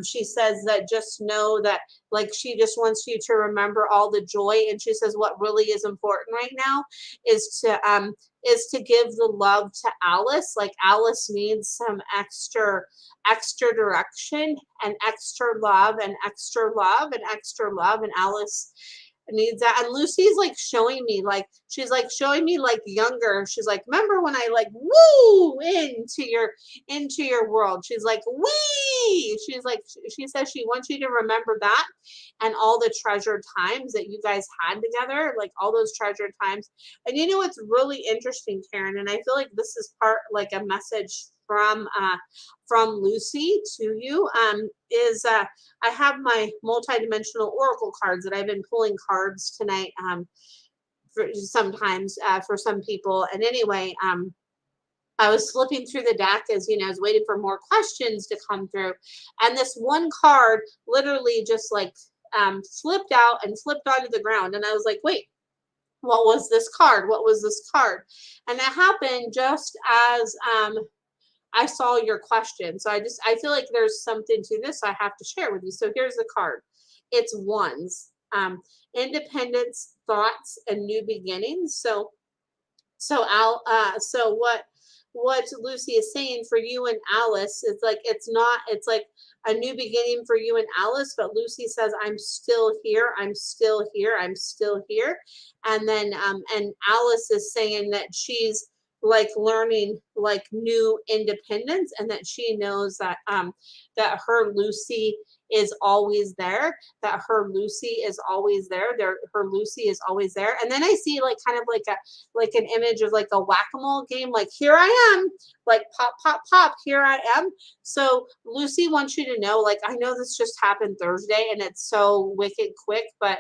she says that just know that, like, she just wants you to remember all the joy. And she says what really is important right now is to give the love to Alice. Like, Alice needs some extra direction and extra love and extra love and extra love, and Alice needs that. And Lucy's like showing me, like, she's like showing me, like, younger. She's like, remember when I, like, woo into your world? She's like, wee. She's like, she says she wants you to remember that and all the treasured times that you guys had together, like all those treasured times. And you know what's really interesting, Karen, and I feel like this is part, like, a message from Lucy to you, is I have my multidimensional oracle cards that I've been pulling cards tonight, sometimes for some people. And anyway, I was flipping through the deck, as you know, I was waiting for more questions to come through, and this one card literally just, like, flipped out and flipped onto the ground, and I was like, wait, what was this card? What was this card? And it happened just as I saw your question. So I feel like there's something to this I have to share with you. So here's the card. It's wands, independence, thoughts, and new beginnings. So what Lucy is saying for you and Alice is, like, it's like a new beginning for you and Alice, but Lucy says, I'm still here. I'm still here. I'm still here. And then, and Alice is saying that she's, like, learning, like, new independence, and that she knows that that her Lucy is always there, that her Lucy is always there, her Lucy is always there. And then I see, like, kind of like an image of, like, a whack-a-mole game, like, here I am, like, pop pop pop, here I am. So Lucy wants you to know, like, I know this just happened Thursday and it's so wicked quick, but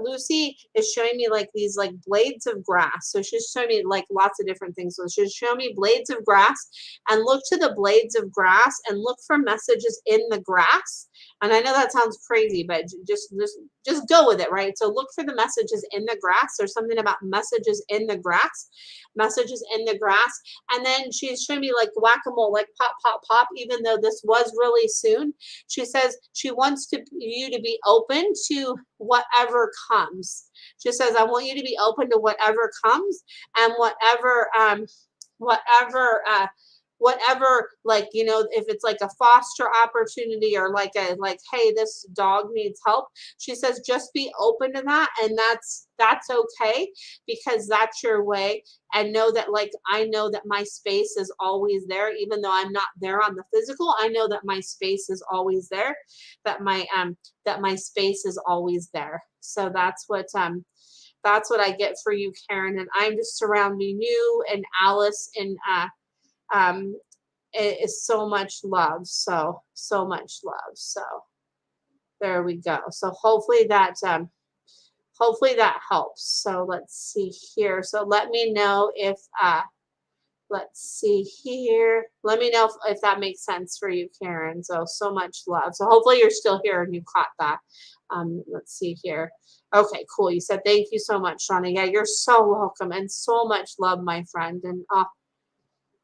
Lucy is showing me, like, these, like, blades of grass. So she's showing me, like, lots of different things. So she's showing me blades of grass, and look to the blades of grass and look for messages in the grass. And I know that sounds crazy, but just go with it, right? So look for the messages in the grass. There's something about messages in the grass, messages in the grass. And then she's showing me like whack-a-mole, like pop, pop, pop, even though this was really soon. She says she wants you to be open to whatever comes. She says, I want you to be open to whatever comes, and whatever whatever, like, you know, if it's like a foster opportunity or like hey, this dog needs help. She says just be open to that, and that's okay, because that's your way. And know that, like, I know that my space is always there, even though I'm not there on the physical. I know that my space is always there, that my space is always there. So that's what I get for you, Karen. And I'm just surrounding you and Alice and um, it is so much love. So much love. So there we go. So hopefully that helps. So let's see here. So let me know if let's see here. Let me know if that makes sense for you, Karen. So much love. So hopefully you're still here and you caught that. Let's see here. Okay, cool. You said thank you so much, Shauna. Yeah, you're so welcome, and so much love, my friend. And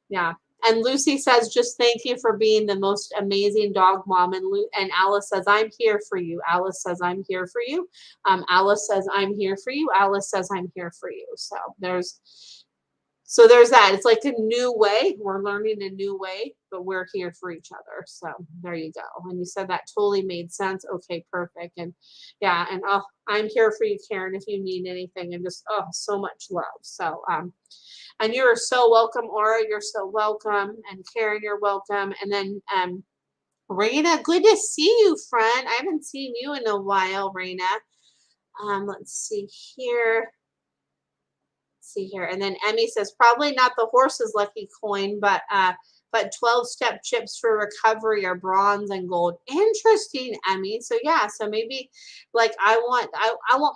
yeah. And Lucy says, just thank you for being the most amazing dog mom. And Alice says, I'm here for you. Alice says, I'm here for you. Alice says, I'm here for you. Alice says, I'm here for you. So there's that. It's like a new way. We're learning a new way, but we're here for each other. So there you go. And you said that totally made sense. Okay, perfect. And yeah, and I'm here for you, Karen, if you need anything. And just so much love. So and you are so welcome, Aura. You're so welcome. And Karen, you're welcome. And then Raina, good to see you, friend. I haven't seen you in a while, Raina. Let's see here. And then Emmy says, probably not the horse's lucky coin, but 12-step chips for recovery are bronze and gold. Interesting, Emmy. So yeah, so maybe like I want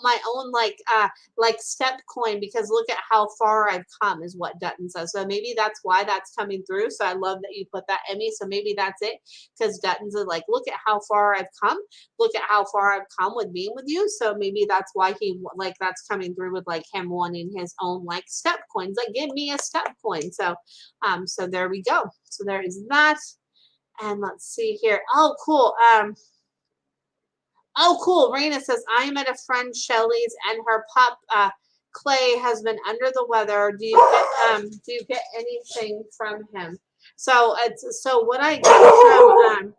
my own like step coin, because look at how far I've come, is what Dutton says. So maybe that's why that's coming through. So I love that you put that, Emmy. So maybe that's it, because Dutton's like, look at how far I've come. Look at how far I've come with being with you. So maybe that's why that's coming through with like him wanting his own like step coins. Like, give me a step coin. So so there we go. So there is that. And let's see here. Oh, cool. Cool. Raina says, I am at a friend Shelly's and her pup Clay has been under the weather. Do you get anything from him? So what I get from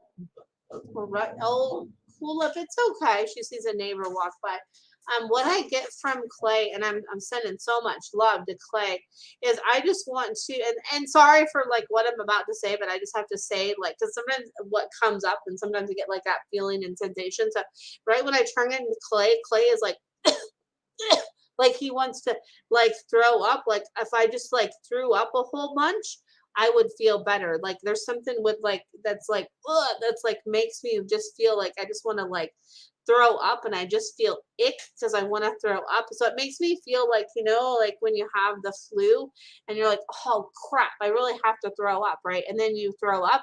cool, if it's okay. She sees a neighbor walk by. What I get from Clay, and I'm sending so much love to Clay, is I just want to, and sorry for like what I'm about to say, but I just have to say, like, because sometimes what comes up, and sometimes I get like that feeling and sensation. So right when I turn into Clay is like like he wants to like throw up. Like if I just like threw up a whole bunch, I would feel better. Like there's something with like that's like that's like makes me just feel like I just want to like throw up, and I just feel ick because I want to throw up. So it makes me feel like, you know, like when you have the flu and you're like, oh crap, I really have to throw up, right? And then you throw up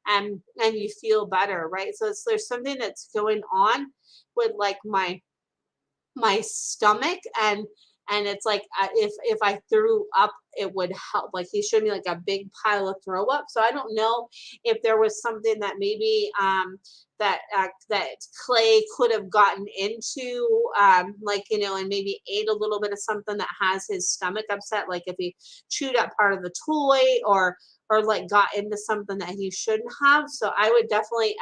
and you feel better, right? So there's something that's going on with like my stomach, and it's like if I threw up, it would help. Like he showed me like a big pile of throw up. So I don't know if there was something that maybe that Clay could have gotten into, like, you know, and maybe ate a little bit of something that has his stomach upset, like if he chewed up part of the toy or like got into something that he shouldn't have. So I would definitely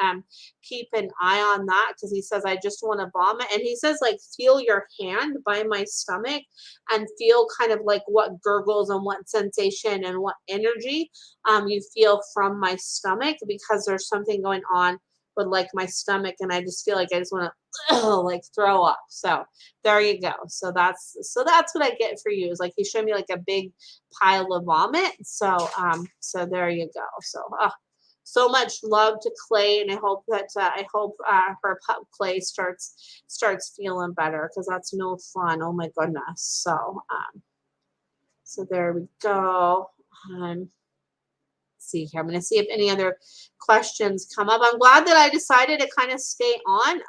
keep an eye on that, because he says, I just want to vomit. And he says, like, feel your hand by my stomach and feel kind of like what gurgles and what sensation and what energy you feel from my stomach, because there's something going on with like my stomach, and I just feel like I just want to like throw up. So there you go. So that's what I get for you, is like he showed me like a big pile of vomit. So so there you go. So so much love to Clay, and I hope that her pup Clay starts feeling better, because that's no fun. Oh my goodness. So so there we go. see here. I'm going to see if any other questions come up. I'm glad that I decided to kind of stay on.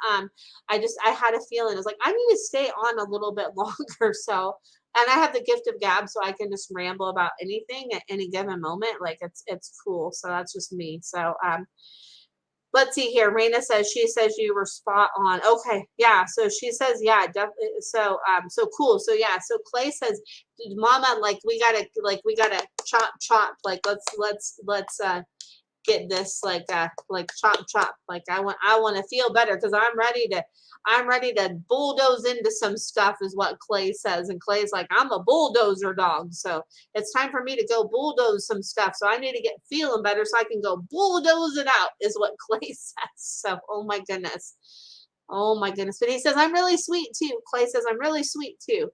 I had a feeling. I was like, I need to stay on a little bit longer. So, and I have the gift of gab, so I can just ramble about anything at any given moment. Like it's cool. So that's just me. So, let's see here. Raina says, she says you were spot on. Okay. Yeah. So she says, yeah, definitely. So cool. So yeah. So Clay says, Mama, like we gotta chop. Like let's get this like chop. Like I want to feel better because I'm ready to bulldoze into some stuff is what Clay says. And Clay's like, I'm a bulldozer dog. So it's time for me to go bulldoze some stuff. So I need to get feeling better so I can go bulldoze it out is what Clay says. So, oh my goodness. Oh my goodness. But he says, I'm really sweet too. Clay says, I'm really sweet too.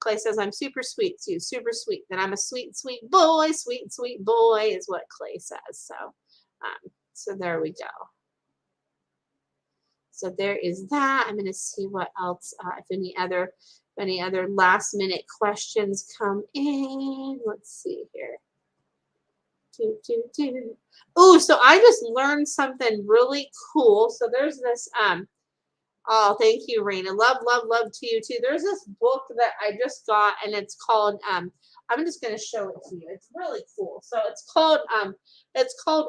Clay says, I'm super sweet too. Super sweet. That I'm a sweet, sweet boy. Sweet, sweet boy is what Clay says. So there we go. So there is that. I'm going to see what else, if any other last minute questions come in. Let's see here. Oh, so I just learned something really cool. So there's this, oh, thank you, Raina. Love, love, love to you too. There's this book that I just got and it's called, I'm just going to show it to you. It's really cool. So it's called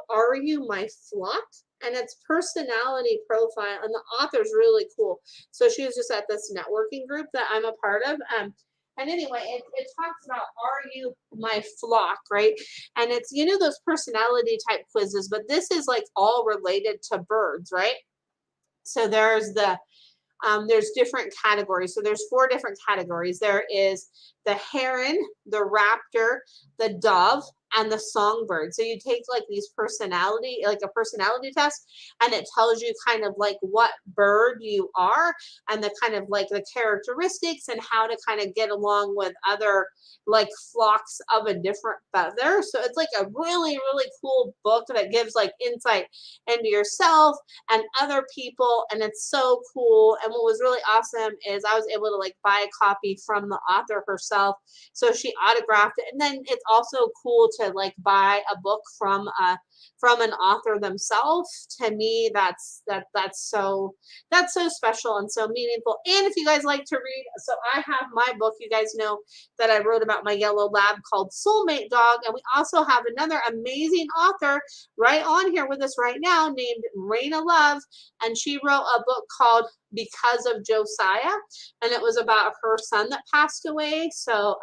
Are You My Flock? And it's personality profile, and the author's really cool. So she was just at this networking group that I'm a part of. And anyway, it talks about Are You My Flock, right? And it's, those personality type quizzes, but this is like all related to birds, right? So there's different categories. So there's 4 different categories. There is the heron, the raptor, the dove, and the songbird. So you take like a personality test, and it tells you kind of like what bird you are and the kind of like the characteristics and how to kind of get along with other like flocks of a different feather. So it's like a really, really cool book that gives like insight into yourself and other people, and it's so cool. And what was really awesome is I was able to like buy a copy from the author herself, so she autographed it. And then it's also cool to like buy a book from an author themselves. To me, that's so special and so meaningful. And if you guys like to read, so I have my book, you guys know that I wrote about my yellow lab called Soulmate Dog, and we also have another amazing author right on here with us right now named Raina Love, and she wrote a book called Because of Josiah, and it was about her son that passed away. So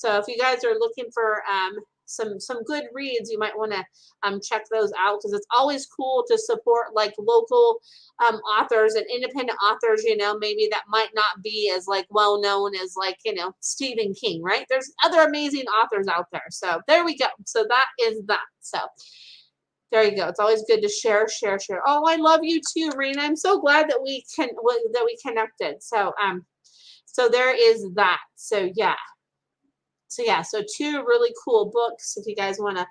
if you guys are looking for some good reads, you might want to check those out, because it's always cool to support like local authors and independent authors, maybe that might not be as like well known as like Stephen King, right? There's other amazing authors out there. So there we go. So that is that. So there you go. It's always good to share. Oh, I love you too, Raina. I'm so glad that we connected. So there is that. So yeah. So 2 really cool books if you guys want to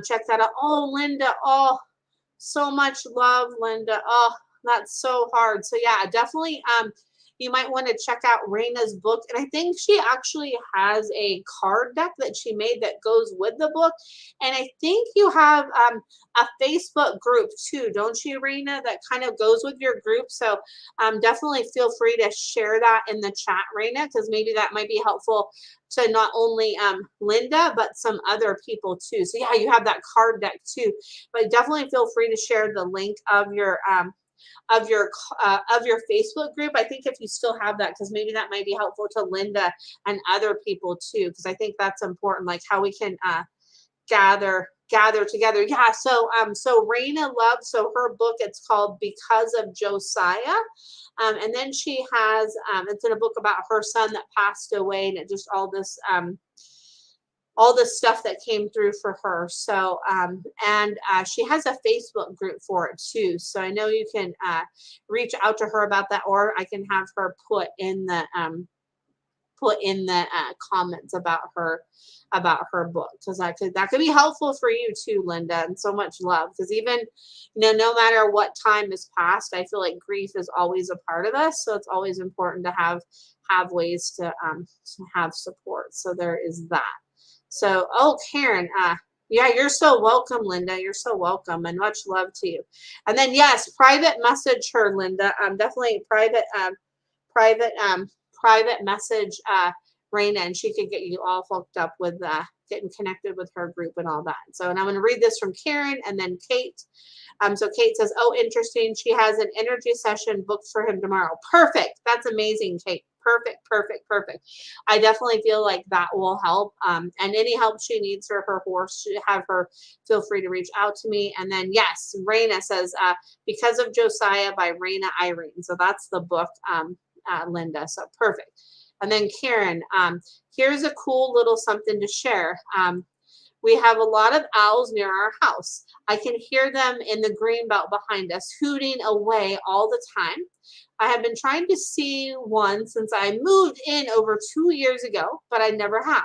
check that out. Oh, Linda. Oh, so much love, Linda. Oh, that's so hard. So yeah, definitely you might want to check out Raina's book. And I think she actually has a card deck that she made that goes with the book. And I think you have a Facebook group too, don't you, Raina, that kind of goes with your group. So definitely feel free to share that in the chat, Raina, because maybe that might be helpful to not only Linda, but some other people too. So yeah, you have that card deck too, but definitely feel free to share the link of your Facebook group. I think if you still have that, because maybe that might be helpful to Linda and other people too, because I think that's important, like how we can gather together. Yeah. So Raina Love, so her book, it's called Because of Josiah. And then she has, it's in a book about her son that passed away, and it just all this stuff that came through for her. So, she has a Facebook group for it too. So I know you can reach out to her about that, or I can have her put in the comments about her book, because that could be helpful for you too, Linda. And so much love, because even no matter what time has passed, I feel like grief is always a part of us. So it's always important to have ways to have support. So there is that. So, oh, Karen, Yeah, you're so welcome, Linda. You're so welcome, and much love to you. And then yes, private message her, Linda. Definitely private private message Raina, and she could get you all hooked up with getting connected with her group and all that. So, and I'm going to read this from Karen and then Kate. So Kate says, "Oh, interesting. She has an energy session booked for him tomorrow. Perfect. That's amazing, Kate. Perfect, perfect, perfect. I definitely feel like that will help. And any help she needs for her horse, have her feel free to reach out to me. And then yes, Raina says, Because of Josiah by Raina Irene. So that's the book, Linda. So perfect. And then Karen, here's a cool little something to share. We have a lot of owls near our house. I can hear them in the green belt behind us, hooting away all the time. I have been trying to see one since I moved in over 2 years ago, but I never have.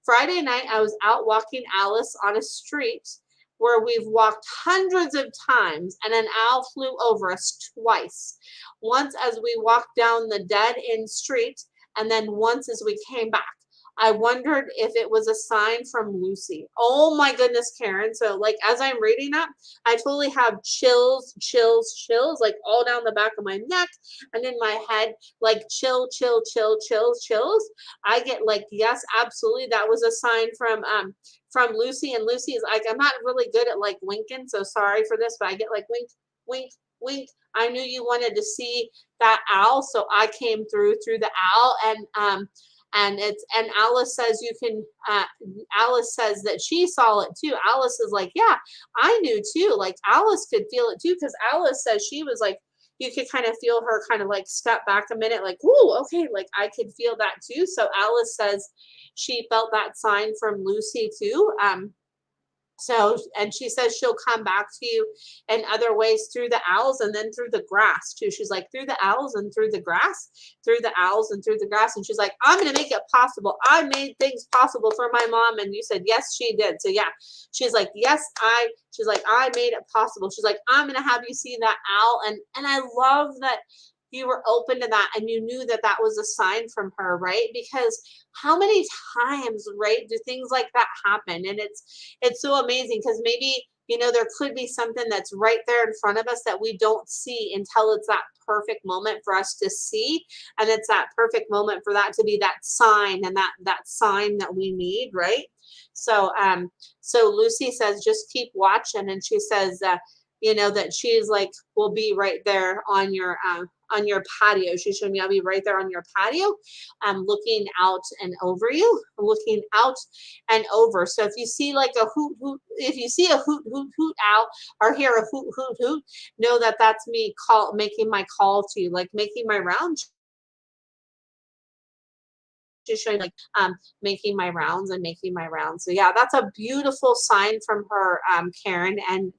Friday night, I was out walking Alice on a street where we've walked hundreds of times, and an owl flew over us twice. Once as we walked down the dead end street, and then once as we came back. I wondered if it was a sign from Lucy. Oh my goodness, Karen. So, like, as I'm reading that, I totally have chills, chills, chills, like all down the back of my neck and in my head, like chill, chill, chill, chills, chills. I get like, yes, absolutely. That was a sign from Lucy. And Lucy is like, I'm not really good at like winking, so sorry for this, but I get like wink, wink, wink. I knew you wanted to see that owl, so I came through the owl, and it's and Alice says you can Alice says that she saw it too. Alice is like, yeah, I knew too. Like Alice could feel it too, because Alice says she was like, you could kind of feel her kind of like step back a minute, like, whoa, okay, like I could feel that too. So Alice says she felt that sign from Lucy too. So, and she says she'll come back to you in other ways through the owls and then through the grass too. She's like, through the owls and through the grass, through the owls and through the grass. And she's like, I'm going to make it possible. I made things possible for my mom. And you said, yes, she did. So, yeah, she's like, she's like, I made it possible. She's like, I'm going to have you see that owl. And I love that you were open to that and you knew that that was a sign from her, right? Because how many times, right, do things like that happen? And it's so amazing because maybe, there could be something that's right there in front of us that we don't see until it's that perfect moment for us to see, and it's that perfect moment for that to be that sign, and that sign that we need, right? So Lucy says just keep watching, and she says that she's like, will be right there on your patio. She showed me I'll be right there on your patio, looking out and over you, looking out and over. So if you see like a hoot hoot, if you see a hoot hoot hoot owl or hear a hoot hoot hoot, know that that's me making my call to you, like making my rounds. Just showing like making my rounds and making my rounds. So yeah, that's a beautiful sign from her, Karen, and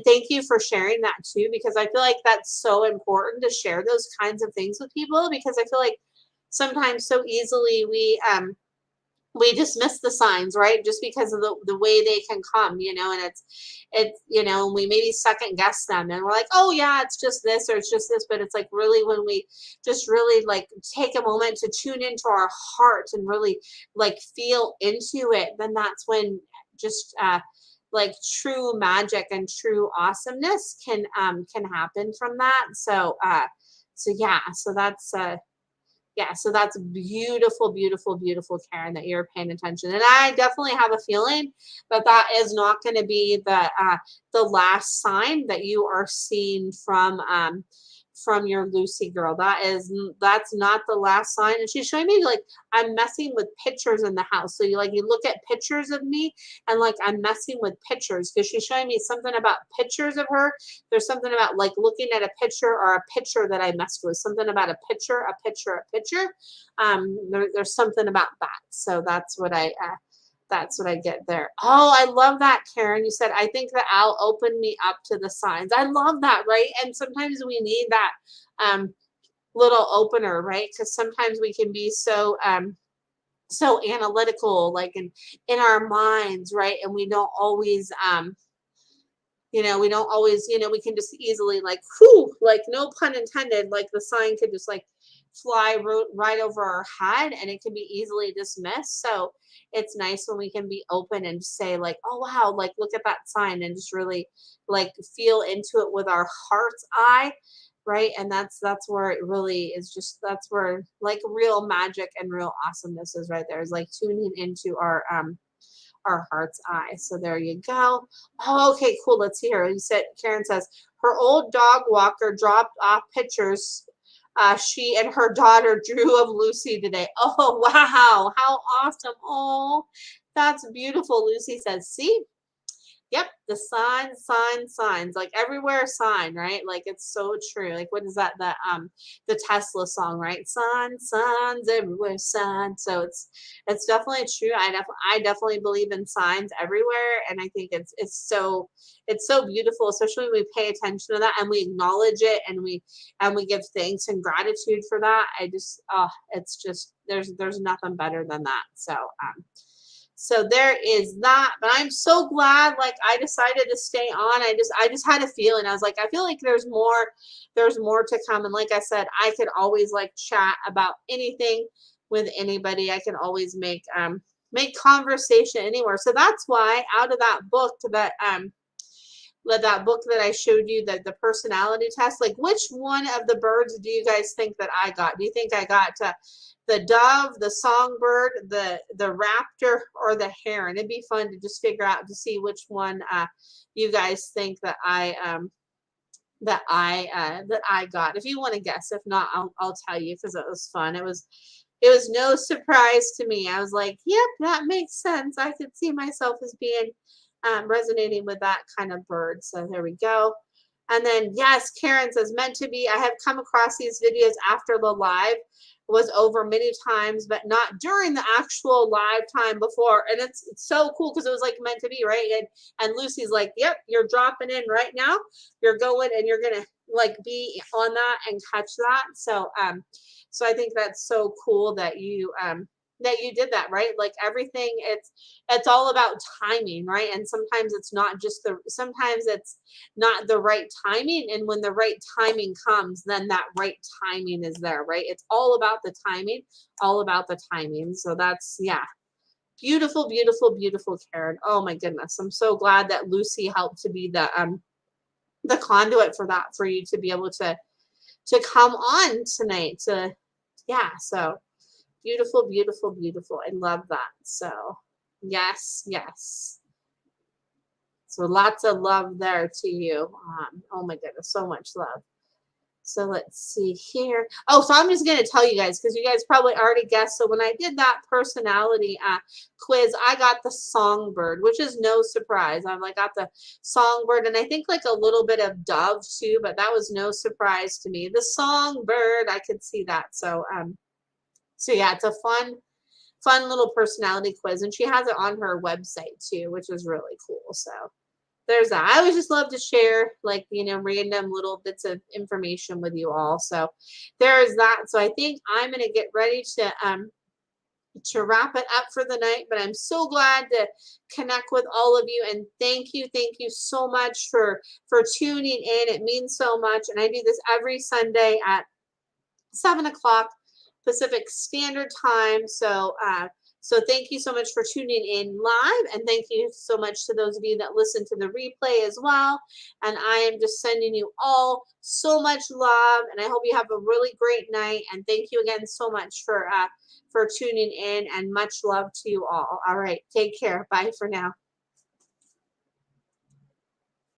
thank you for sharing that too, because I feel like that's so important to share those kinds of things with people, because I feel like sometimes so easily we dismiss the signs, right? Just because of the way they can come, and we maybe second guess them and we're like, oh yeah, it's just this or it's just this. But it's like really when we just really like take a moment to tune into our heart and really like feel into it, then that's when just like true magic and true awesomeness can happen from that. So yeah, so that's beautiful, beautiful, beautiful, Karen, that you're paying attention. And I definitely have a feeling that that is not going to be the last sign that you are seeing from your Lucy girl. That's not the last sign. And she's showing me like I'm messing with pictures in the house. So you look at pictures of me and like I'm messing with pictures, because she's showing me something about pictures of her. There's something about like looking at a picture or a picture that I messed with. Something about a picture, a picture, a picture. There's something about that. So that's what I get there. Oh, I love that, Karen. You said, I think the owl opened me up to the signs. I love that, right? And sometimes we need that little opener, right? Because sometimes we can be so analytical, like in our minds, right? And we don't always You know, we don't always, you know, we can just easily like, whew, like no pun intended, like the sign could just like fly right over our head and it can be easily dismissed. So it's nice when we can be open and just say like, oh wow, like look at that sign and just really like feel into it with our heart's eye, right? And that's where it really is, just that's where like real magic and real awesomeness is right there, is like tuning into our heart's eye. So there you go. Oh, okay, cool. Let's hear. You said Karen says her old dog walker dropped off pictures she and her daughter drew of Lucy today. Oh wow, how awesome. Oh, that's beautiful. Lucy says, see, yep, the signs, like everywhere sign, right? Like it's so true. Like what is that? The Tesla song, right? Signs everywhere, sign. So it's definitely true. I definitely believe in signs everywhere, and I think it's so beautiful, especially when we pay attention to that and we acknowledge it and we give thanks and gratitude for that. I just it's just there's nothing better than that. So there is that, but I'm so glad like I decided to stay on. I just had a feeling. I was like, I feel like there's more to come. And like I said, I could always like chat about anything with anybody. I can always make conversation anywhere. So that's why out of that book that I showed you, the personality test, like which one of the birds do you guys think that I got? Do you think I got the dove, the songbird, the raptor, or the heron? It'd be fun to just figure out to see which one you guys think that I got. If you want to guess, if not, I'll tell you because it was fun. It was no surprise to me. I was like, yep, that makes sense. I could see myself as being resonating with that kind of bird. So there we go. And then, yes, Karen says, meant to be. I have come across these videos after the live was over many times, but not during the actual live time before. And it's so cool because it was like meant to be, right? And Lucy's like, yep, you're dropping in right now. You're going and you're going to like be on that and catch that. So I think that's so cool that you did that, right? Like everything, it's all about timing, right? And sometimes it's not the right timing, and when the right timing comes, then that right timing is there, right? It's all about the timing, so that's, yeah, beautiful, beautiful, beautiful, Karen. Oh my goodness, I'm so glad that Lucy helped to be the conduit for that, for you to be able to come on tonight. So beautiful, beautiful, beautiful. I love that. So yes, yes. So lots of love there to you. Oh my goodness, so much love. So let's see here. Oh, so I'm just going to tell you guys, because you guys probably already guessed. So when I did that personality quiz, I got the songbird, which is no surprise. I got the songbird, and I think like a little bit of dove too, but that was no surprise to me. The songbird, I could see that. So yeah, it's a fun little personality quiz, and she has it on her website too, which is really cool. So there's that. I always just love to share like, random little bits of information with you all. So there's that. So I think I'm going to get ready to wrap it up for the night, but I'm so glad to connect with all of you, and thank you so much for tuning in. It means so much. And I do this every Sunday at 7:00 Pacific Standard Time. So thank you so much for tuning in live, and thank you so much to those of you that listen to the replay as well. And I am just sending you all so much love, and I hope you have a really great night. And thank you again so much for tuning in, and much love to you all. All right, take care. Bye for now.